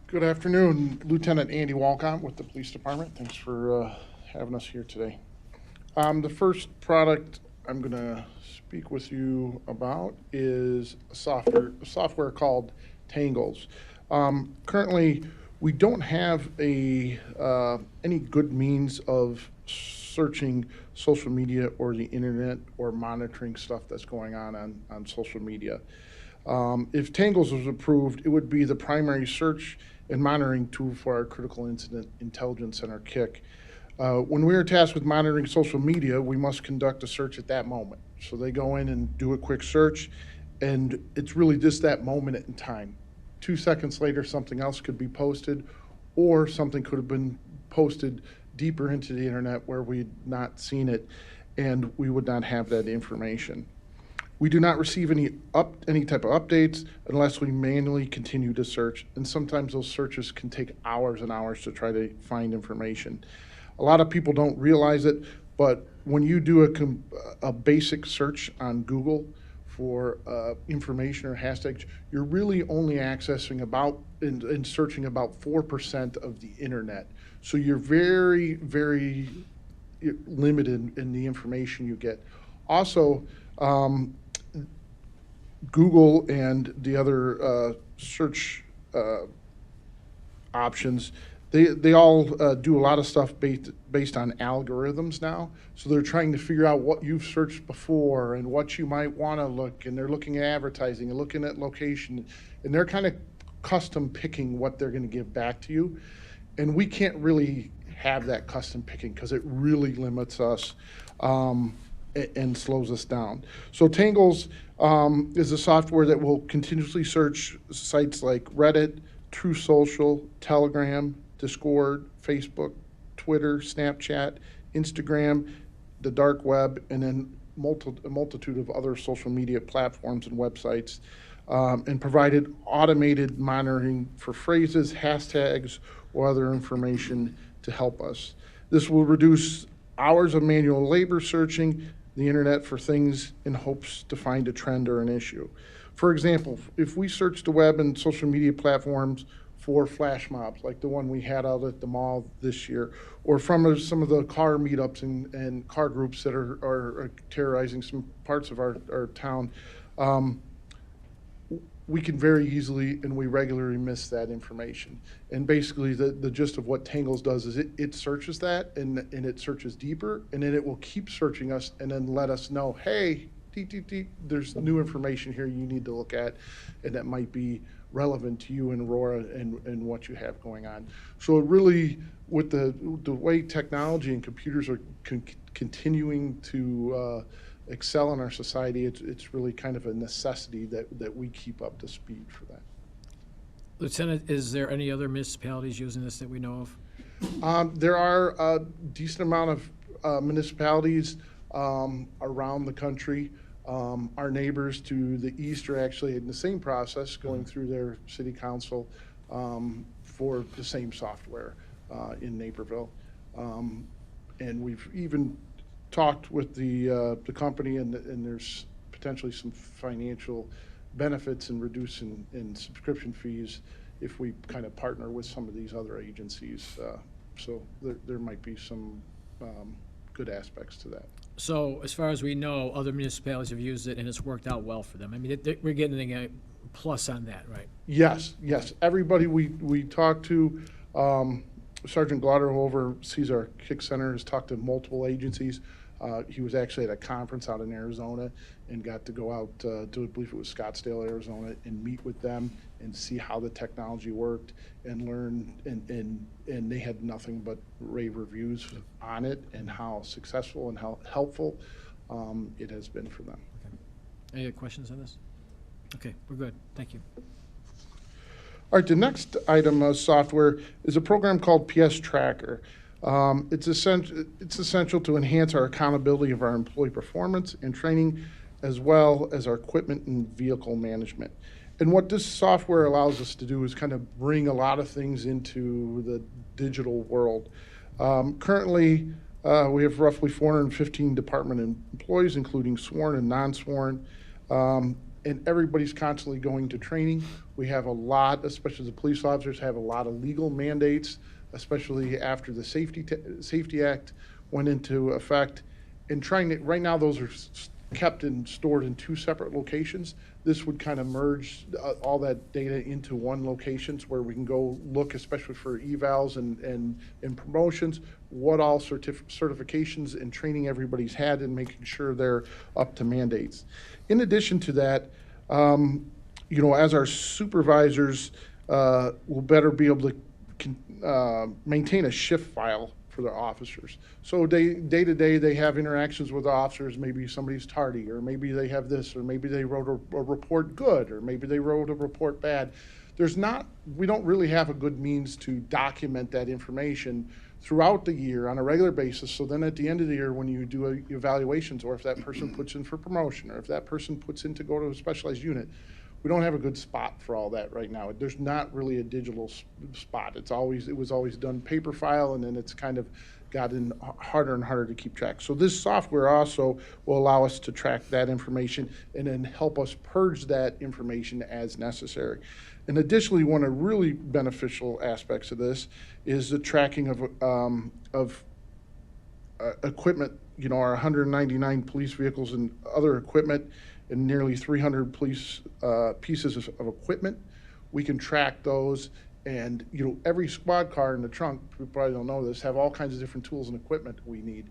Good afternoon, Lieutenant Andy Walcott with the Police Department. Thanks for having us here today. The first product I'm going to speak with you about is a software called Tangles. Currently, we don't have any good means of searching social media or the internet or monitoring stuff that's going on social media. If Tangles was approved, it would be the primary search and monitoring tool for our Critical Incident Intelligence Center, KIC. When we are tasked with monitoring social media, we must conduct a search at that moment. So they go in and do a quick search, and it's really just that moment in time. 2 seconds later, something else could be posted, or something could have been posted deeper into the internet where we'd not seen it, and we would not have that information. We do not receive any type of updates unless we manually continue to search, and sometimes those searches can take hours and hours to try to find information. A lot of people don't realize it, but when you do a basic search on Google for information or hashtags, you're really only accessing and searching about 4% of the internet. So you're very, very limited in the information you get. Also, Google and the other search options, they all do a lot of stuff based on algorithms now. So they're trying to figure out what you've searched before and what you might want to look, and they're looking at advertising and looking at location, and they're kind of custom picking what they're going to give back to you. And we can't really have that custom picking because it really limits us and slows us down. So Tangles is a software that will continuously search sites like Reddit, True Social, Telegram, Discord, Facebook, Twitter, Snapchat, Instagram, the dark web, and then a multitude of other social media platforms and websites, and provided automated monitoring for phrases, hashtags, or other information to help us. This will reduce hours of manual labor searching the internet for things in hopes to find a trend or an issue. For example, if we search the web and social media platforms for flash mobs, like the one we had out at the mall this year, or from some of the car meetups and car groups that are terrorizing some parts of our town, we can very easily and we regularly miss that information. And basically the gist of what Tangles does is it searches that and it searches deeper, and then it will keep searching us and then let us know, hey, there's new information here you need to look at, and that might be relevant to you in Aurora and what you have going on. So it really, with the way technology and computers are continuing to excel in our society, it's really kind of a necessity that we keep up to speed for that. Lieutenant, is there any other municipalities using this that we know of? There are a decent amount of municipalities around the country. Our neighbors to the east are actually in the same process, going through their city council for the same software in Naperville. And we've even talked with the company, and there's potentially some financial benefits in reducing in subscription fees if we kind of partner with some of these other agencies. So there might be some good aspects to that. So as far as we know, other municipalities have used it and it's worked out well for them. I mean, we're getting a plus on that, right? Yes. Everybody we talked to, Sergeant Glauder, who oversees our KIC Center, has talked to multiple agencies. He was actually at a conference out in Arizona and got to go out to, I believe it was Scottsdale, Arizona, and meet with them and see how the technology worked and learn. And they had nothing but rave reviews on it and how successful and how helpful it has been for them. Okay. Any other questions on this? Okay, we're good. Thank you. All right, the next item of software is a program called PS Tracker. It's essential to enhance our accountability of our employee performance and training, as well as our equipment and vehicle management. And what this software allows us to do is kind of bring a lot of things into the digital world. Currently, we have roughly 415 department employees, including sworn and non-sworn. And everybody's constantly going to training. We have a lot, especially the police officers, have a lot of legal mandates, especially after the Safety Act went into effect. And right now those are kept and stored in two separate locations. This would kind of merge all that data into one location where we can go look, especially for evals and promotions, what all certifications and training everybody's had and making sure they're up to mandates. In addition to that, as our supervisors will better be able to maintain a shift file for their officers. So day to day, they have interactions with the officers. Maybe somebody's tardy, or maybe they have this, or maybe they wrote a report good, or maybe they wrote a report bad. We don't really have a good means to document that information throughout the year on a regular basis. So then at the end of the year, when you do evaluations, or if that person puts in for promotion, or if that person puts in to go to a specialized unit, we don't have a good spot for all that right now. There's not really a digital spot. It was always done paper file, and then it's kind of gotten harder and harder to keep track. So this software also will allow us to track that information and then help us purge that information as necessary. And additionally, one of the really beneficial aspects of this is the tracking of equipment. Our 199 police vehicles and other equipment, and nearly 300 police pieces of equipment. We can track those, and every squad car in the trunk, people probably don't know this, have all kinds of different tools and equipment we need.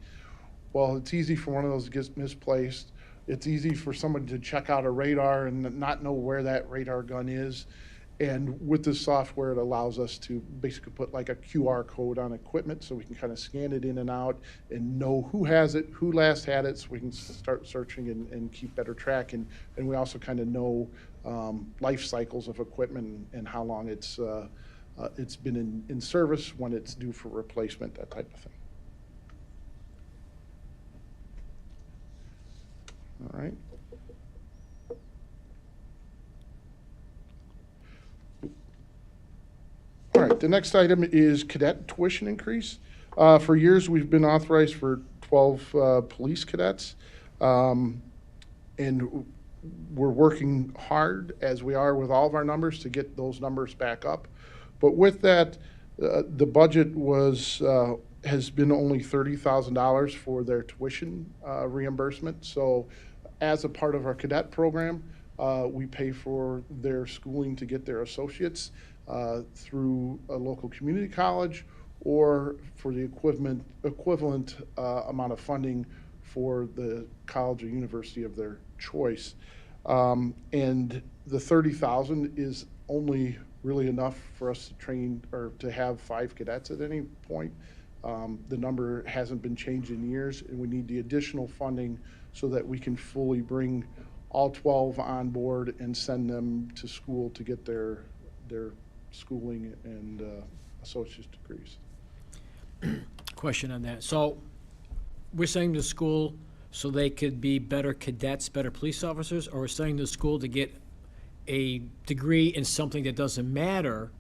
Well, it's easy for one of those to get misplaced. It's easy for somebody to check out a radar and not know where that radar gun is. And with this software, it allows us to basically put like a QR code on equipment, so we can kind of scan it in and out and know who has it, who last had it, so we can start searching and keep better track. And we also kind of know life cycles of equipment and how long it's been in service, when it's due for replacement, that type of thing. All right. All right, the next item is cadet tuition increase. For years, we've been authorized for 12 police cadets, and we're working hard, as we are with all of our numbers, to get those numbers back up. But with that, the budget has been only $30,000 for their tuition reimbursement. So as a part of our cadet program, we pay for their schooling to get their associates through a local community college, or for the equivalent amount of funding for the college or university of their choice. And the 30,000 is only really enough for us to train or to have 5 cadets at any point. The number hasn't been changed in years, and we need the additional funding so that we can fully bring all 12 on board and send them to school to get their schooling and associate's degrees. Question on that. So we're sending to school so they could be better cadets, better police officers, or we're sending to school to get a degree in something that doesn't matter,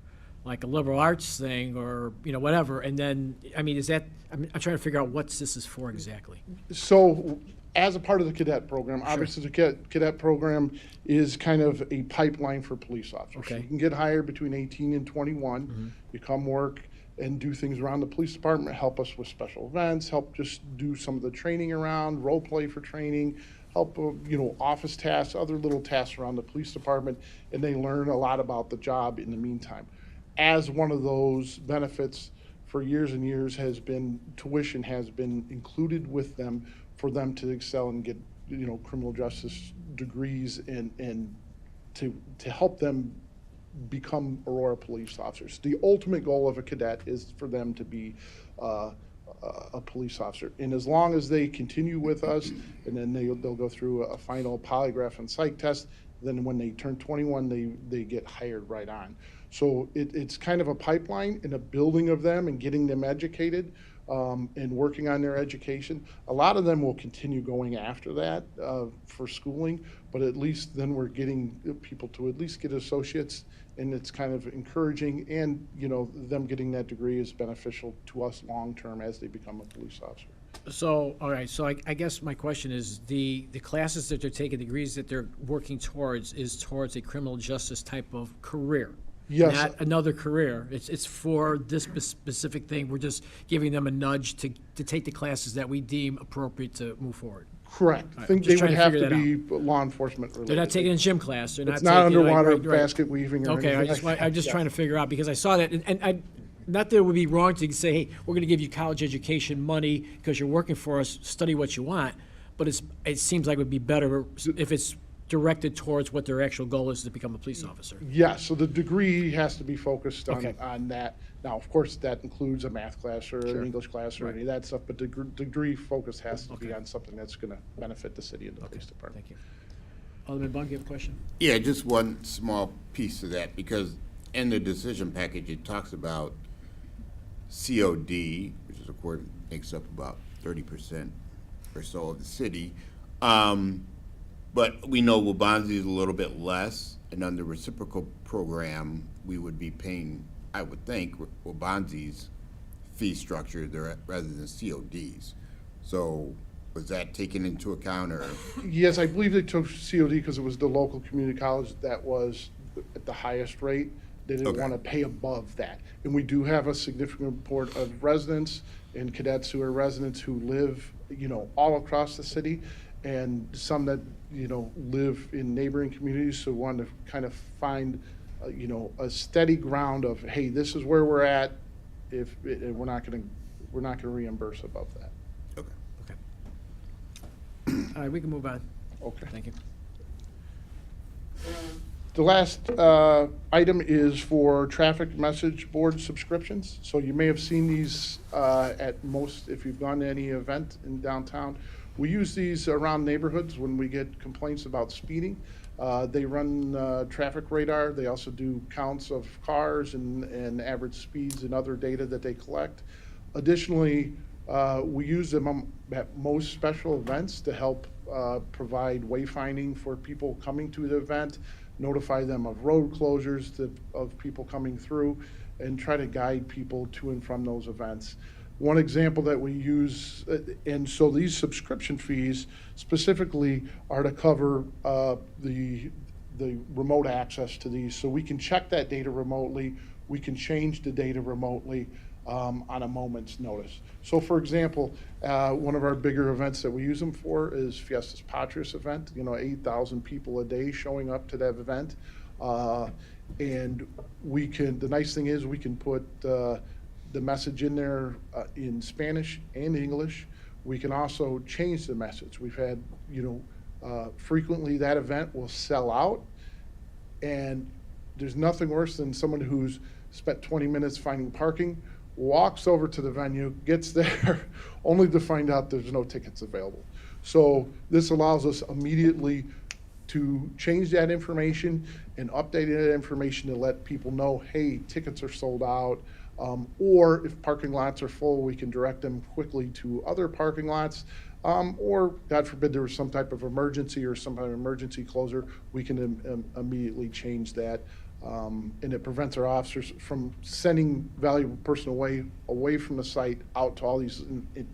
like a liberal arts thing or, you know, whatever, and then, I mean, is that, I'm trying to figure out what this is for exactly. So as a part of the cadet program, obviously the cadet program is kind of a pipeline for police officers. Okay. You can get hired between 18 and 21. You come work and do things around the police department, help us with special events, help just do some of the training around, role play for training, help, you know, office tasks, other little tasks around the police department, and they learn a lot about the job in the meantime. As one of those benefits for years and years has been, tuition has been included with them for them to excel and get, you know, criminal justice degrees and to help them become Aurora police officers. The ultimate goal of a cadet is for them to be a police officer. And as long as they continue with us, and then they'll go through a final polygraph and psych test, then when they turn 21, they get hired right on. So it's kind of a pipeline and a building of them and getting them educated and working on their education. A lot of them will continue going after that for schooling, but at least then we're getting people to at least get associates, and it's kind of encouraging, and, you know, them getting that degree is beneficial to us long-term as they become a police officer. So, all right, so I guess my question is, the classes that they're taking, degrees that they're working towards is towards a criminal justice type of career? Yes. Not another career. It's for this specific thing. We're just giving them a nudge to take the classes that we deem appropriate to move forward. Correct. I right, think just they trying would to have figure to that be law enforcement related. They're not taking a gym class. They're It's not not taking, underwater right. basket weaving or Okay, anything. I'm just trying to figure out, because I saw that, and not that it would be wrong to say, hey, we're gonna give you college education money because you're working for us, study what you want, but it seems like it would be better if it's directed towards what their actual goal is to become a police officer. Yes, so the degree has to be focused Okay. on that. Now, of course, that includes a math class or Sure. an English class or Right. any of that stuff, but the degree focus has to be Okay. on something that's gonna benefit the city and the police department. Thank you. Alderman Bunk, you have a question? Yeah, just one small piece of that, because in the decision package, it talks about COD, which is, of course, makes up about 30% or so of the city. But we know Wabanzi is a little bit less, and under reciprocal program, we would be paying, I would think, Wabanzi's fee structure there rather than COD's. So was that taken into account, or? Yes, I believe they took COD because it was the local community college that was at the highest rate. They didn't Okay. want to pay above that. And we do have a significant port of residents and cadets who are residents who live, you know, all across the city, and some that, you know, live in neighboring communities, so want to kind of find, you know, a steady ground of, hey, this is where we're at, and we're not going to reimburse above that. Okay. Okay. All right, we can move on. Okay. Thank you. The last item is for traffic message board subscriptions. So you may have seen these at most, if you've gone to any event in downtown. We use these around neighborhoods when we get complaints about speeding. They run traffic radar. They also do counts of cars and average speeds and other data that they collect. Additionally, we use them at most special events to help provide wayfinding for people coming to the event, notify them of road closures of people coming through, and try to guide people to and from those events. One example that we use, and so these subscription fees specifically are to cover the remote access to these. So we can check that data remotely, we can change the data remotely on a moment's notice. So for example, one of our bigger events that we use them for is Fiestas Patrias event, you know, 8,000 people a day showing up to that event. And we can, the nice thing is we can put the message in there in Spanish and English. We can also change the message. We've had, you know, Frequently, that event will sell out, and there's nothing worse than someone who's spent 20 minutes finding parking, walks over to the venue, gets there, only to find out there's no tickets available. So this allows us immediately to change that information and update that information to let people know, hey, tickets are sold out. Or if parking lots are full, we can direct them quickly to other parking lots. Or, God forbid, there was some type of emergency or some kind of emergency closure, we can immediately change that. And it prevents our officers from sending valuable person away from the site out to all these,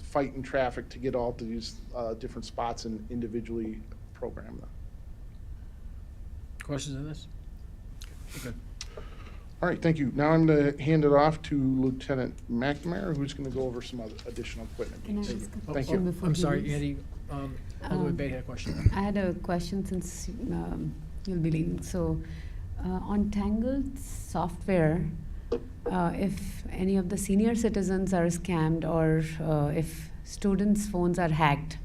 fighting traffic to get all to these different spots and individually program them. Questions on this? Okay. All right, thank you. Now I'm going to hand it off to Lieutenant McNamara, who's going to go over some other additional equipment Can I needs. ask a Thank question you. before I'm he sorry, leaves? Andy, Alderman Bay had a question. I had a question since you'll be leaving. So, on Tangled software, if any of the senior citizens are scammed or if students' phones are hacked,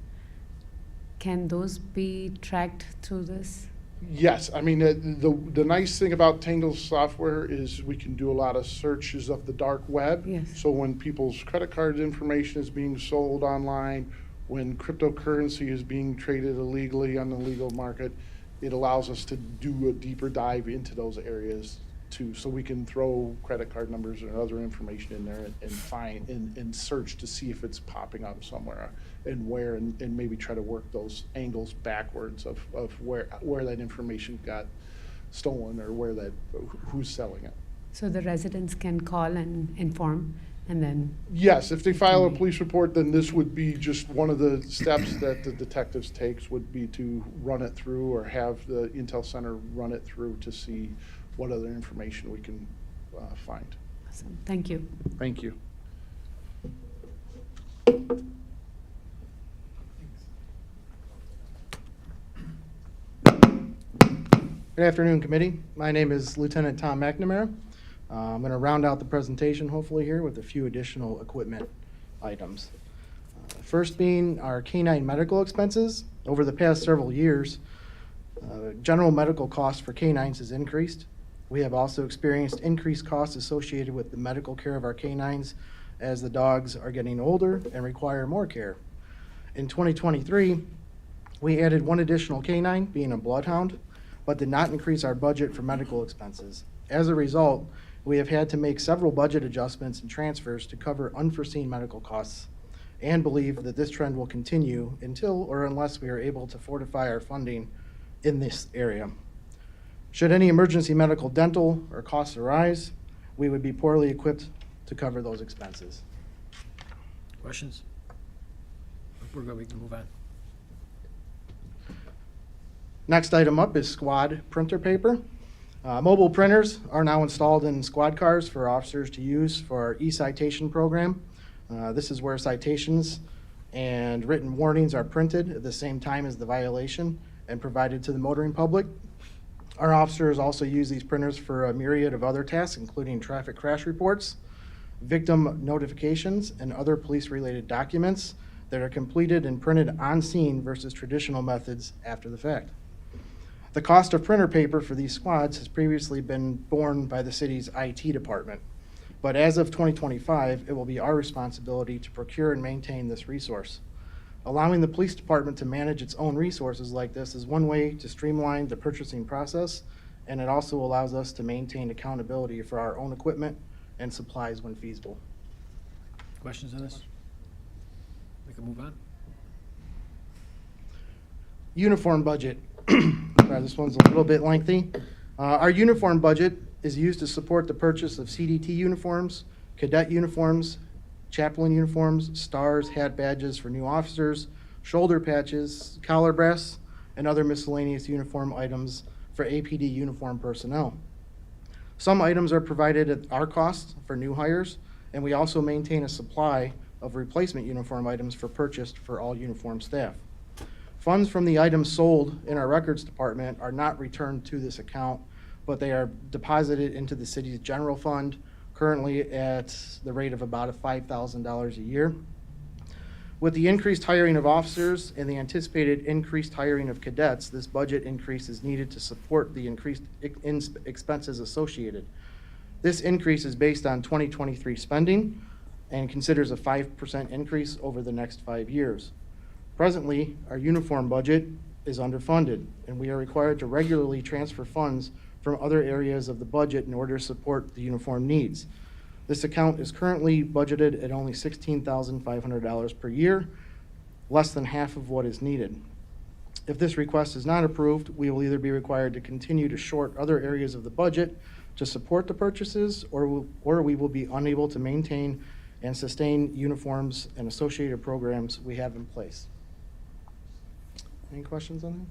can those be tracked through this? Yes, I mean, the nice thing about Tangle software is we can do a lot of searches of the dark web. Yes. So when people's credit card information is being sold online, when cryptocurrency is being traded illegally on the legal market, it allows us to do a deeper dive into those areas too. So we can throw credit card numbers or other information in there and find and search to see if it's popping up somewhere and where, and maybe try to work those angles backwards of where that information got stolen or who's selling it. So the residents can call and inform, and then, Yes, if they file a police report, then this would be just one of the steps that the detectives takes would be to run it through or have the Intel Center run it through to see what other information we can find. awesome. Thank you. Thank you. Good afternoon, committee. My name is Lieutenant Tom McNamara. I'm going to round out the presentation hopefully here with a few additional equipment items. First being our canine medical expenses. Over the past several years, general medical costs for canines has increased. We have also experienced increased costs associated with the medical care of our canines as the dogs are getting older and require more care. In 2023, we added one additional canine, being a bloodhound, but did not increase our budget for medical expenses. As a result, we have had to make several budget adjustments and transfers to cover unforeseen medical costs and believe that this trend will continue until or unless we are able to fortify our funding in this area. Should any emergency medical, dental, or costs arise, we would be poorly equipped to cover those expenses. Questions? We're good, we can move on. Next item up is squad printer paper. Mobile printers are now installed in squad cars for officers to use for our e-citation program. This is where citations and written warnings are printed at the same time as the violation and provided to the motoring public. Our officers also use these printers for a myriad of other tasks, including traffic crash reports, victim notifications, and other police-related documents that are completed and printed on scene versus traditional methods after the fact. The cost of printer paper for these squads has previously been borne by the city's IT department, but as of 2025, it will be our responsibility to procure and maintain this resource. Allowing the police department to manage its own resources like this is one way to streamline the purchasing process, and it also allows us to maintain accountability for our own equipment and supplies when feasible. Questions on this? We can move on. Uniform budget. Sorry, this one's a little bit lengthy. Our uniform budget is used to support the purchase of CDT uniforms, cadet uniforms, chaplain uniforms, stars, hat badges for new officers, shoulder patches, collar brass, and other miscellaneous uniform items for APD uniform personnel. Some items are provided at our cost for new hires, and we also maintain a supply of replacement uniform items for purchased for all uniform staff. Funds from the items sold in our records department are not returned to this account, but they are deposited into the city's general fund, currently at the rate of about $5,000 a year. With the increased hiring of officers and the anticipated increased hiring of cadets, this budget increase is needed to support the increased expenses associated. This increase is based on 2023 spending and considers a 5% increase over the next 5 years. Presently, our uniform budget is underfunded, and we are required to regularly transfer funds from other areas of the budget in order to support the uniform needs. This account is currently budgeted at only $16,500 per year, less than half of what is needed. If this request is not approved, we will either be required to continue to short other areas of the budget to support the purchases, or we will be unable to maintain and sustain uniforms and associated programs we have in place. Any questions on that?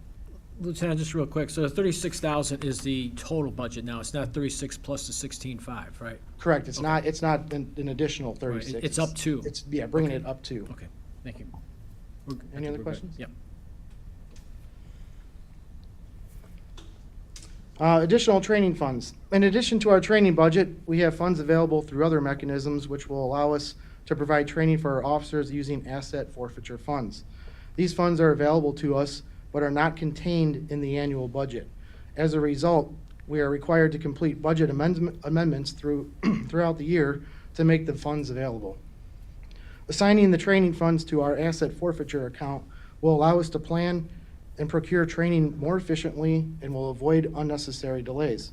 Lieutenant, just real quick, so the 36,000 is the total budget now, it's not 36 plus the 16.5, right? Correct, it's not an additional Right, 36. it's up to. It's, yeah, bringing Okay. it up to. Okay, thank you. I Any think other we're good. questions? Yep. Additional training funds. In addition to our training budget, we have funds available through other mechanisms which will allow us to provide training for our officers using asset forfeiture funds. These funds are available to us, but are not contained in the annual budget. As a result, we are required to complete budget amendments throughout the year to make the funds available. Assigning the training funds to our asset forfeiture account will allow us to plan and procure training more efficiently and will avoid unnecessary delays.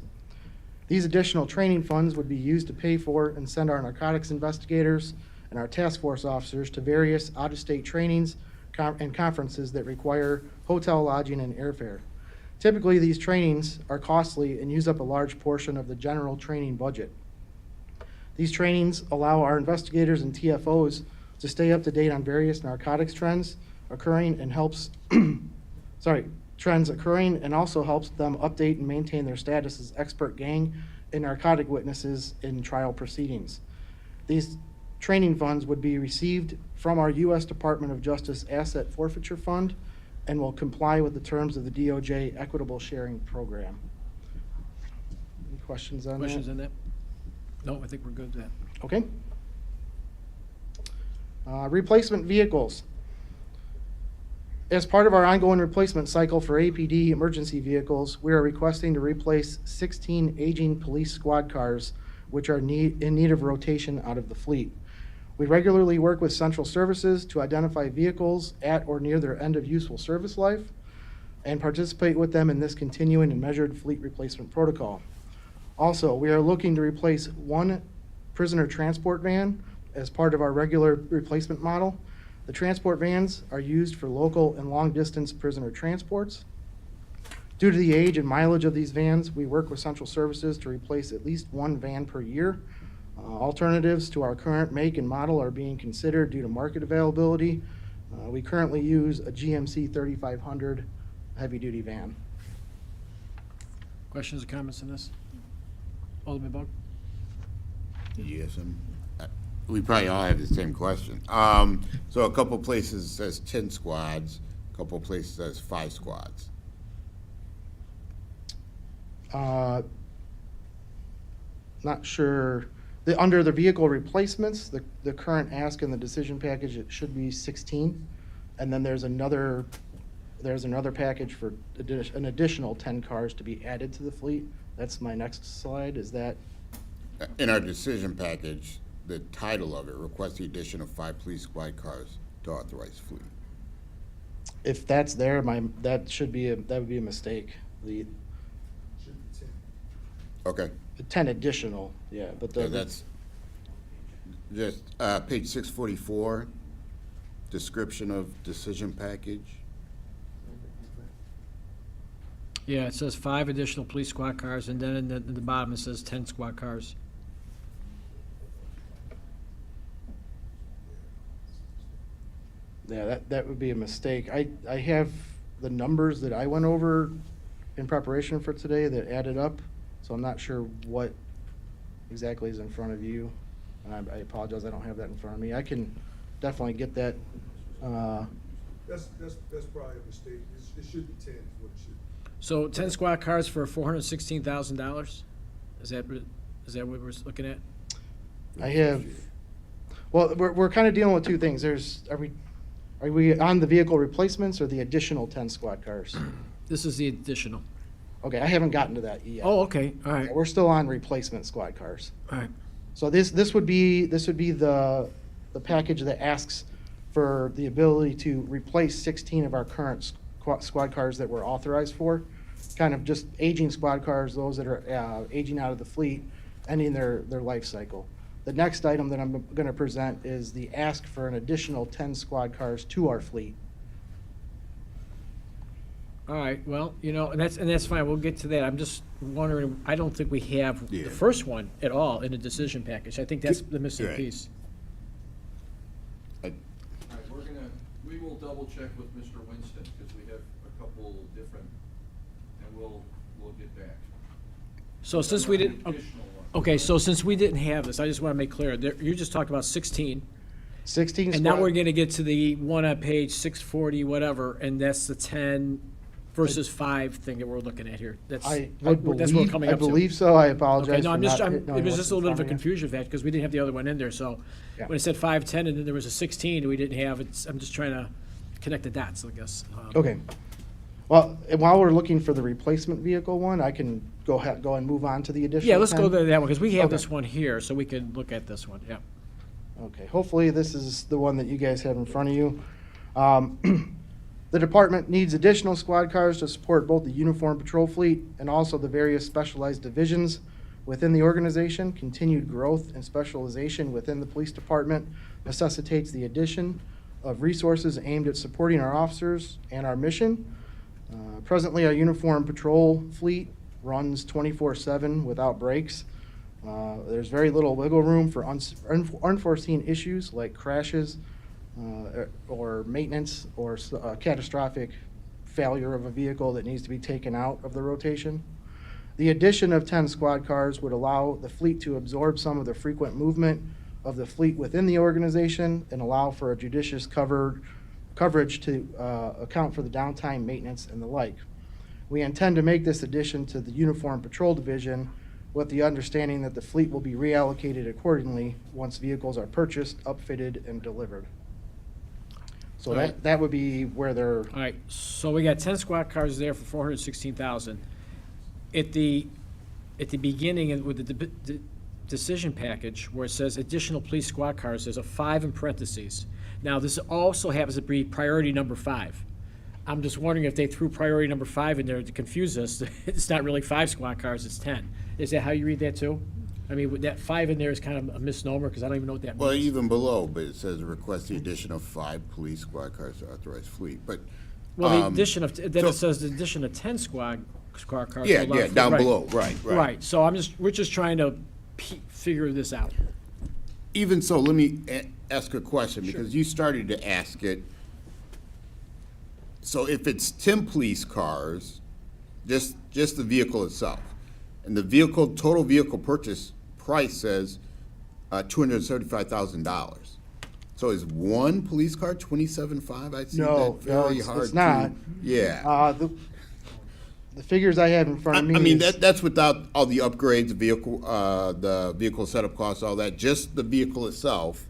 These additional training funds would be used to pay for and send our narcotics investigators and our task force officers to various out-of-state trainings and conferences that require hotel lodging and airfare. Typically, these trainings are costly and use up a large portion of the general training budget. These trainings allow our investigators and TFOs to stay up to date on various narcotics trends occurring and trends occurring, and also helps them update and maintain their status as expert gang and narcotic witnesses in trial proceedings. These training funds would be received from our U.S. Department of Justice Asset Forfeiture Fund and will comply with the terms of the DOJ Equitable Sharing Program. Any questions on that? Questions on that? No, I think we're good with that. Okay. Replacement vehicles. As part of our ongoing replacement cycle for APD emergency vehicles, we are requesting to replace 16 aging police squad cars, which are in need of rotation out of the fleet. We regularly work with Central Services to identify vehicles at or near their end of useful service life and participate with them in this continuing and measured fleet replacement protocol. Also, we are looking to replace one prisoner transport van as part of our regular replacement model. The transport vans are used for local and long-distance prisoner transports. Due to the age and mileage of these vans, we work with Central Services to replace at least one van per year. Alternatives to our current make and model are being considered due to market availability. We currently use a GMC 3500 heavy-duty van. Questions or comments on this? Alderman Bug? Yes, we probably all have the same question. So a couple places says 10 squads, a couple places says 5 squads. Not sure. Under the vehicle replacements, the current ask in the decision package, it should be 16. And then there's another package for an additional 10 cars to be added to the fleet. That's my next slide. Is that? In our decision package, the title of it requests the addition of 5 police squad cars to authorized fleet. If that's there, that would be a mistake. The Okay. 10 additional, yeah, but So that's just page 644, description of decision package. Yeah, it says 5 additional police squad cars, and then in the bottom it says 10 squad cars. Yeah, that would be a mistake. I have the numbers that I went over in preparation for today that added up, so I'm not sure what exactly is in front of you. And I apologize, I don't have that in front of me. I can definitely get that. That's probably a mistake. It should be 10 is what it should be. So 10 squad cars for $416,000? Is that what we're looking at? I have, well, we're kind of dealing with two things. Are we on the vehicle replacements or the additional 10 squad cars? This is the additional. Okay, I haven't gotten to that yet. Oh, okay, all right, We're still on replacement squad cars. all right. So this would be the package that asks for the ability to replace 16 of our current squad cars that we're authorized for. Kind of just aging squad cars, those that are aging out of the fleet, ending their life cycle. The next item that I'm going to present is the ask for an additional 10 squad cars to our fleet. All right, well, and that's fine, we'll get to that. I'm just wondering, I don't think we have the Yeah. first one at all in the decision package. I think that's the missing Right. piece. All right, we will double check with Mr. Winston, because we have a couple different, and we'll get back. So since we didn't, Additional one. okay, so since we didn't have this, I just want to make clear, you just talked about 16, 16 and now squad- we're going to get to the one on page 640, whatever, and that's the 10 versus 5 thing that we're looking at here. That's I what we're believe, coming I up to. believe so. I apologize. Okay, no, I'm for just, not it knowing was what's just a in little bit of a front me. confusion fact, because we didn't have the other one in there, so Yeah. when it said 510 and then there was a 16 and we didn't have, I'm just trying to connect the dots, I guess. Okay. Well, while we're looking for the replacement vehicle one, I can go and move on to the additional. Yeah, let's go 10. to that one, because we have Okay. this one here, so we can look at this one, yeah. Okay, hopefully this is the one that you guys have in front of you. The department needs additional squad cars to support both the uniform patrol fleet and also the various specialized divisions within the organization. Continued growth and specialization within the police department necessitates the addition of resources aimed at supporting our officers and our mission. Presently, our uniform patrol fleet runs 24/7 without breaks. There's very little wiggle room for unforeseen issues like crashes or maintenance or catastrophic failure of a vehicle that needs to be taken out of the rotation. The addition of 10 squad cars would allow the fleet to absorb some of the frequent movement of the fleet within the organization and allow for a judicious coverage to account for the downtime, maintenance, and the like. We intend to make this addition to the Uniform Patrol Division with the understanding that the fleet will be reallocated accordingly once vehicles are purchased, upfitted, and delivered. So All right. that would be where they're, All right, so we got 10 squad cars there for 416,000. At the beginning and with the decision package where it says additional police squad cars, there's a 5 in parentheses. Now, this also happens to be priority number 5. I'm just wondering if they threw priority number 5 in there to confuse us. It's not really 5 squad cars, it's 10. Is that how you read that too? I mean, with that 5 in there is kind of a misnomer, because I don't even know what that Well, means. even below, but it says request the addition of 5 police squad cars to authorized fleet, but. Well, the addition of, then so- it says the addition of 10 squad cars. Yeah, to allow yeah, for- down right. below, right. Right, so we're just trying to figure this out. Even so, let me ask a question, because you started to ask it. So if it's 10 police cars, just the vehicle itself, and the total vehicle purchase price says $275,000. So is one police car 27.5? I see No, that very it's hard to. not. Yeah. the figures I have in front I of me. mean, is- that's without all the upgrades, the vehicle setup costs, all that, just the vehicle itself,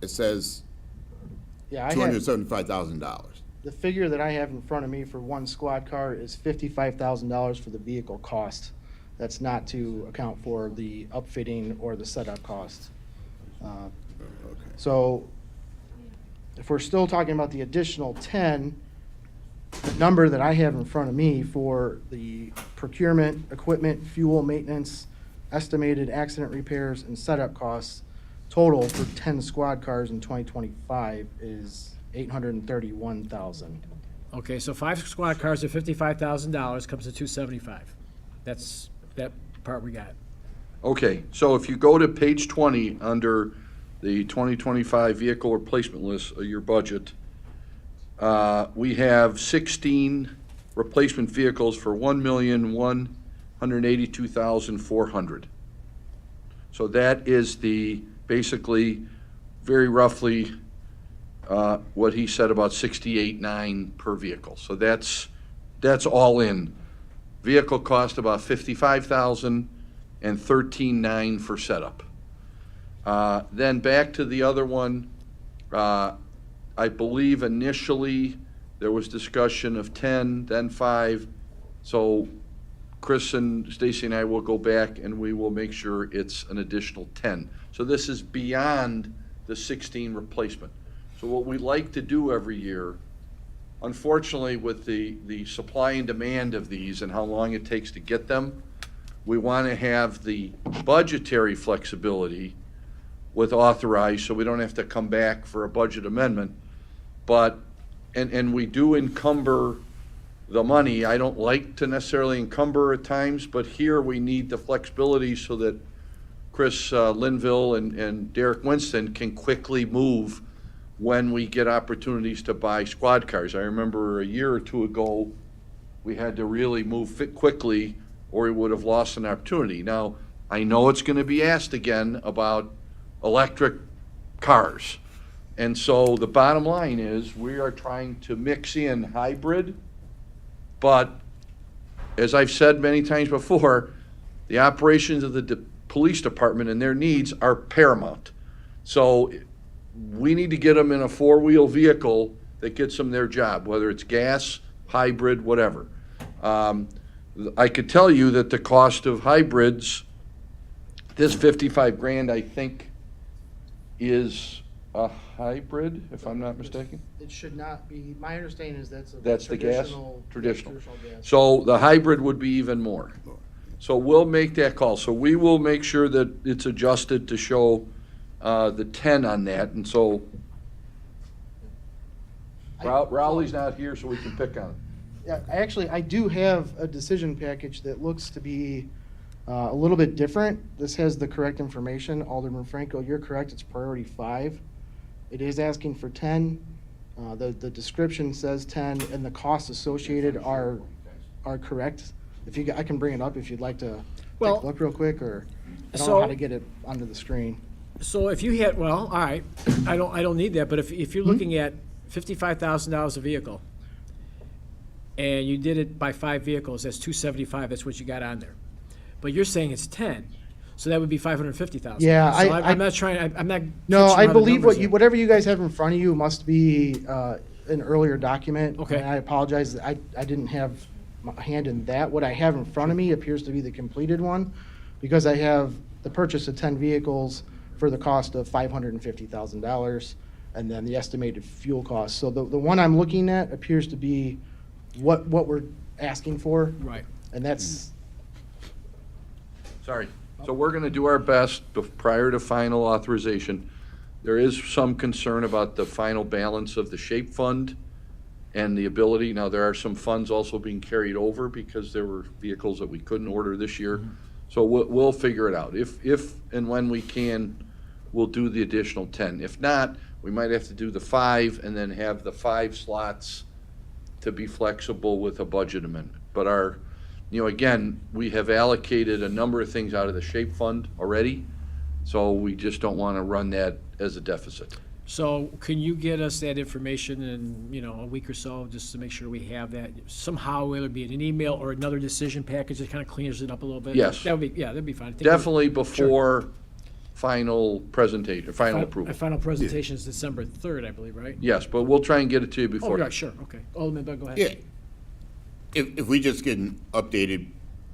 it says Yeah, I have, $275,000. the figure that I have in front of me for one squad car is $55,000 for the vehicle cost. That's not to account for the upfitting or the setup cost. So if we're still talking about the additional 10, the number that I have in front of me for the procurement, equipment, fuel, maintenance, estimated accident repairs, and setup costs total for 10 squad cars in 2025 is $831,000. Okay, so 5 squad cars at $55,000 comes to $275. That's that part we got. Okay, so if you go to page 20 under the 2025 vehicle replacement list of your budget, we have 16 replacement vehicles for $1,182,400. So that is basically, very roughly, what he said about 68.9 per vehicle. So that's all in. Vehicle cost about 55,000 and 13.9 for setup. Then back to the other one, I believe initially there was discussion of 10, then 5. So Chris and Stacy and I will go back and we will make sure it's an additional 10. So this is beyond the 16 replacement. So what we like to do every year, unfortunately with the supply and demand of these and how long it takes to get them, we want to have the budgetary flexibility with authorized, so we don't have to come back for a budget amendment. But, and we do encumber the money. I don't like to necessarily encumber at times, but here we need the flexibility so that Chris Linville and Derek Winston can quickly move when we get opportunities to buy squad cars. I remember a year or two ago, we had to really move quickly or we would have lost an opportunity. Now, I know it's going to be asked again about electric cars. And so the bottom line is we are trying to mix in hybrid, but as I've said many times before, the operations of the police department and their needs are paramount. So we need to get them in a four-wheel vehicle that gets them their job, whether it's gas, hybrid, whatever. I could tell you that the cost of hybrids, this 55 grand, I think, is a hybrid, if I'm not mistaken. It should not be, my understanding is that's a That's the gas? traditional Traditional. gas. So the hybrid would be even more. So we'll make that call. So we will make sure that it's adjusted to show the 10 on that, and so Rowley's not here, so we can pick on him. Yeah, I do have a decision package that looks to be a little bit different. This has the correct information. Alderman Franco, you're correct, it's priority 5. It is asking for 10. The description says 10, and the costs associated are correct. If you, I can bring it up if you'd like to take a look real quick, or I don't know how to get it onto the screen. So if you had, well, all right, I don't need that, but if you're looking at $55,000 a vehicle, and you did it by 5 vehicles, that's $275, that's what you got on there. But you're saying it's 10, so that would be $550,000. Yeah, so I'm not trying, I'm not. No, fixing I how the believe numbers are. whatever you guys have in front of you must be an earlier document. Okay. And I apologize, that I didn't have my hand in that. What I have in front of me appears to be the completed one, because I have the purchase of 10 vehicles for the cost of $550,000, and then the estimated fuel cost. So the one I'm looking at appears to be what we're asking for, Right. and that's, Sorry. So we're going to do our best prior to final authorization. There is some concern about the final balance of the SHAPE fund and the ability. Now, there are some funds also being carried over because there were vehicles that we couldn't order this year. So we'll figure it out. If and when we can, we'll do the additional 10. If not, we might have to do the 5 and then have the 5 slots to be flexible with a budget amendment. But our, again, we have allocated a number of things out of the SHAPE fund already, so we just don't want to run that as a deficit. So can you get us that information in, a week or so, just to make sure we have that somehow, whether it be in an email or another decision package that kind of cleans it up a little bit? Yes. That'd be fine. I think Definitely before final presentation, final approval. Final presentation is December 3rd, I believe, right? Yes, but we'll try and get it to you Oh, before. yeah, sure, okay. Alderman Bud, go ahead. Yeah. If we just get an updated,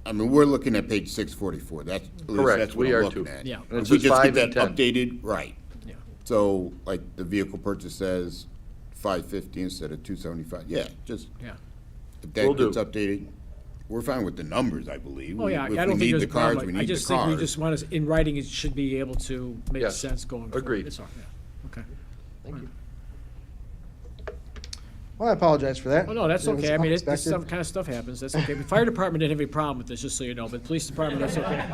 I mean, we're looking at page 644. That's, at least Correct, that's what we I'm are looking too. at. Yeah. And it If we says just 5 get and that 10. updated, right. Yeah. So, like, the vehicle purchase says 550 instead of 275. Yeah, just, Yeah. if that Will do. gets updated, we're fine with the numbers, I believe. Oh, yeah, I If don't we think need there's the a cars, problem. we I need the just think we cars. just want to, in writing, it should be able to make Yes, sense going forward. agreed. That's all, yeah, okay. thank you. Well, I apologize for that. Oh, no, that's It was okay. I mean, this unexpected. some kind of stuff happens. That's okay. The fire department didn't have any problem with this, just so you know, but police department, that's okay.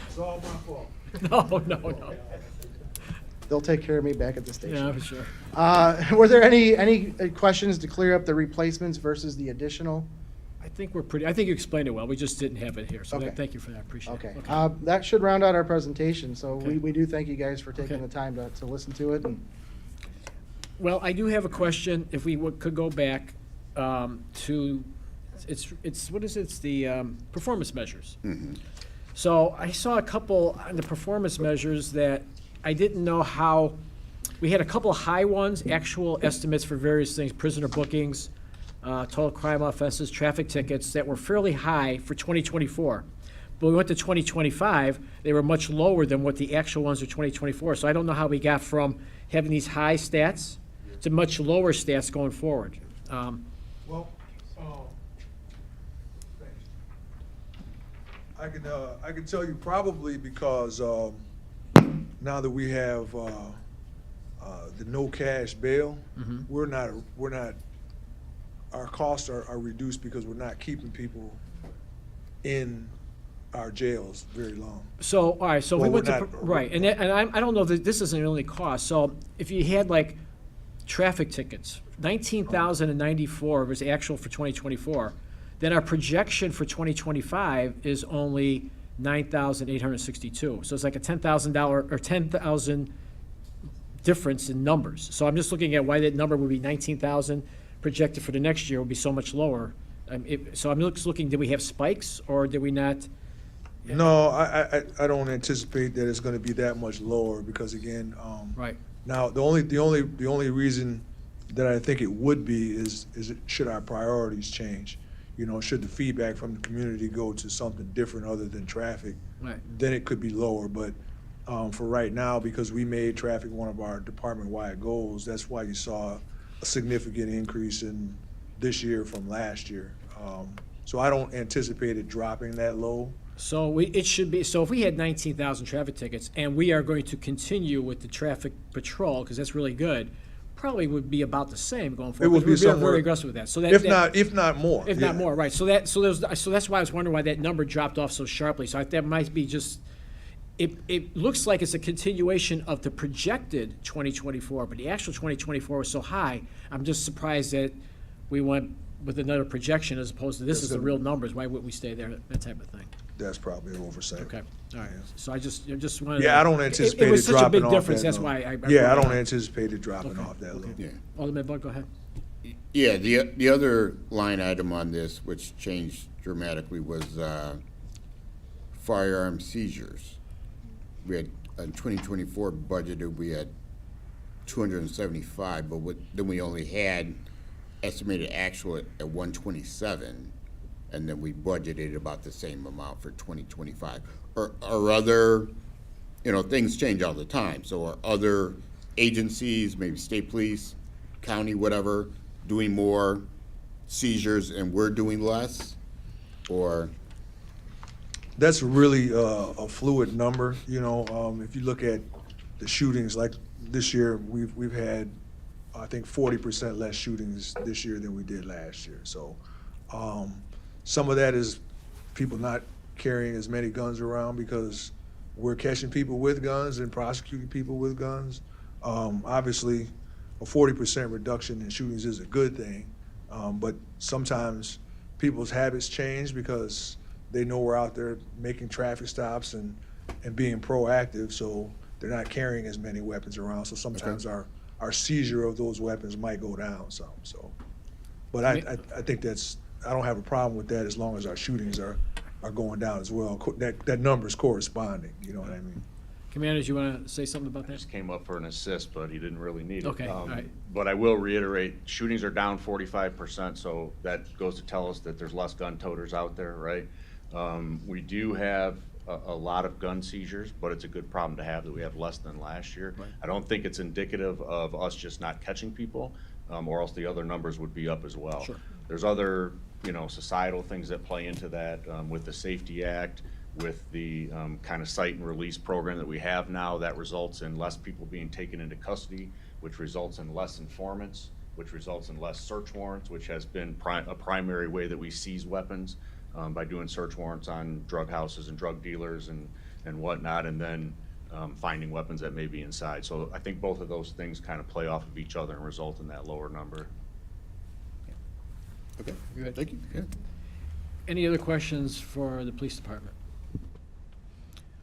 It's all my fault. No. They'll take care of me back at the station. Yeah, for sure. Were there any questions to clear up the replacements versus the additional? I think you explained it well. We just didn't have it here, so Okay. thank you for that. Appreciate it. Okay, that should round out our presentation, so Okay. we do thank you guys for taking Okay. the time to listen to it. And Well, I do have a question, if we could go back to, it's, what is it? It's the performance measures. So I saw a couple on the performance measures that I didn't know how, we had a couple of high ones, actual estimates for various things, prisoner bookings, total crime offenses, traffic tickets, that were fairly high for 2024. But we went to 2025, they were much lower than what the actual ones are 2024. So I don't know how we got from having these high stats to much lower stats going forward. Well, thanks. I can tell you probably because now that we have the no cash bail, we're not, our costs are reduced because we're not keeping people in our jails very long. So, all right, so we Well, went we're to, not- right, and I don't know that this isn't only cost. So if you had like traffic tickets, 19,094 was actual for 2024, then our projection for 2025 is only 9,862. So it's like a $10,000 or 10,000 difference in numbers. So I'm just looking at why that number would be 19,000, projected for the next year would be so much lower. So I'm just looking, did we have spikes or did we not? No, I don't anticipate that it's gonna be that much lower because again, Right. now, the only reason that I think it would be is should our priorities change? You know, should the feedback from the community go to something different other than traffic? Right. Then it could be lower, but for right now, because we made traffic one of our department-wide goals, that's why you saw a significant increase in this year from last year. So I don't anticipate it dropping that low. So it should be, so if we had 19,000 traffic tickets, and we are going to continue with the traffic patrol, because that's really good, probably would be about the same going forward. It would be 'cause we're somewhere- very aggressive with that. So If not more. If yeah. not more, right. So that's why I was wondering why that number dropped off so sharply. So that might be just, it looks like it's a continuation of the projected 2024, but the actual 2024 was so high, I'm just surprised that we went with another projection as opposed to this is the real numbers. Why wouldn't we stay there, that type of thing? That's probably an oversight. Okay, all right. So I just wanted to. Yeah, I don't anticipate It it was such a dropping big off difference, that that's low. why I. Yeah, I brought don't it up. anticipate it dropping Okay, off that low. Yeah. Alderman Bud, go ahead. Yeah, the other line item on this, which changed dramatically, was firearm seizures. We had, in 2024 budgeted, we had 275, but then we only had estimated actual at 127, and then we budgeted about the same amount for 2025. Are other, things change all the time, so are other agencies, maybe state police, county, whatever, doing more seizures and we're doing less? Or, That's really a fluid number, if you look at the shootings, like this year, we've had, I think, 40% less shootings this year than we did last year. So some of that is people not carrying as many guns around because we're catching people with guns and prosecuting people with guns. Obviously, a 40% reduction in shootings is a good thing, but sometimes people's habits change because they know we're out there making traffic stops and being proactive, so they're not carrying as many weapons around. So sometimes our seizure of those weapons might go down some. So, but I think I don't have a problem with that as long as our shootings are going down as well. That number's corresponding. You know what I mean? Commanders, you want to say something about that? Just came up for an assist, but he didn't really need it. Okay, all right. But I will reiterate, shootings are down 45%, so that goes to tell us that there's less gun toters out there, right? We do have a lot of gun seizures, but it's a good problem to have that we have less than last year. Right. I don't think it's indicative of us just not catching people, or else the other numbers would be up as well. Sure. There's other, societal things that play into that, with the Safety Act, with the kind of cite and release program that we have now, that results in less people being taken into custody, which results in less informants, which results in less search warrants, which has been a primary way that we seize weapons, by doing search warrants on drug houses and drug dealers and whatnot, and then finding weapons that may be inside. So I think both of those things kind of play off of each other and result in that lower number. okay, Good. thank you. Yeah. Any other questions for the police department?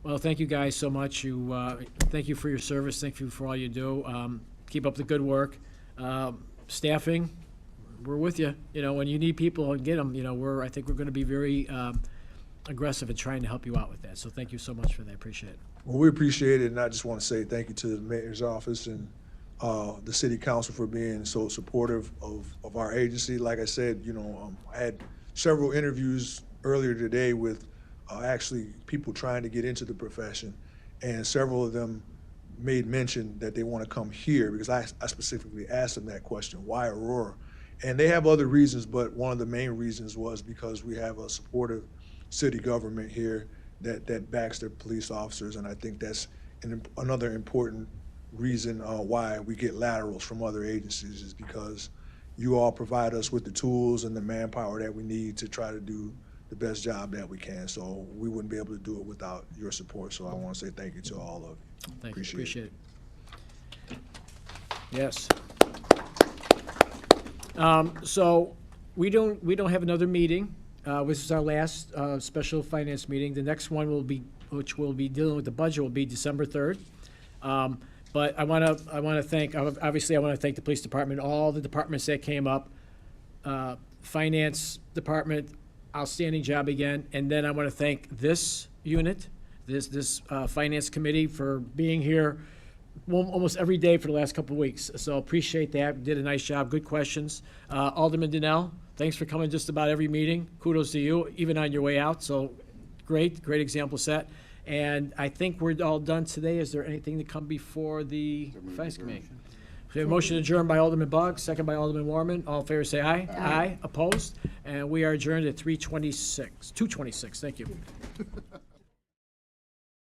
Well, thank you guys so much. Thank you for your service. Thank you for all you do. Keep up the good work. Staffing, we're with you. When you need people and get them, I think we're going to be very aggressive in trying to help you out with that. So thank you so much for that. Appreciate it. Well, we appreciate it, and I just want to say thank you to the mayor's office and the city council for being so supportive of our agency. Like I said, I had several interviews earlier today with actually people trying to get into the profession, and several of them made mention that they want to come here because I specifically asked them that question, why Aurora? And they have other reasons, but one of the main reasons was because we have a supportive city government here that backs their police officers, and I think that's another important reason why we get laterals from other agencies is because you all provide us with the tools and the manpower that we need to try to do the best job that we can. So we wouldn't be able to do it without your support. So I want to say thank you to all of you. Thank you, Appreciate it. appreciate it. Yes. So we don't have another meeting. This is our last special finance meeting. The next one which will be dealing with the budget, will be December 3rd. But I want to thank the police department, all the departments that came up, finance department, outstanding job again, and then I want to thank this unit, this finance committee for being here almost every day for the last couple of weeks. So appreciate that. Did a nice job. Good questions. Alderman Donnell, thanks for coming just about every meeting. Kudos to you, even on your way out. So great example set. And I think we're all done today. Is there anything to come before the finance committee? We have a motion adjourned by Alderman Boggs, second by Alderman Warman. All in favor say aye. Aye. Opposed? And we are adjourned at 2:26. Thank you.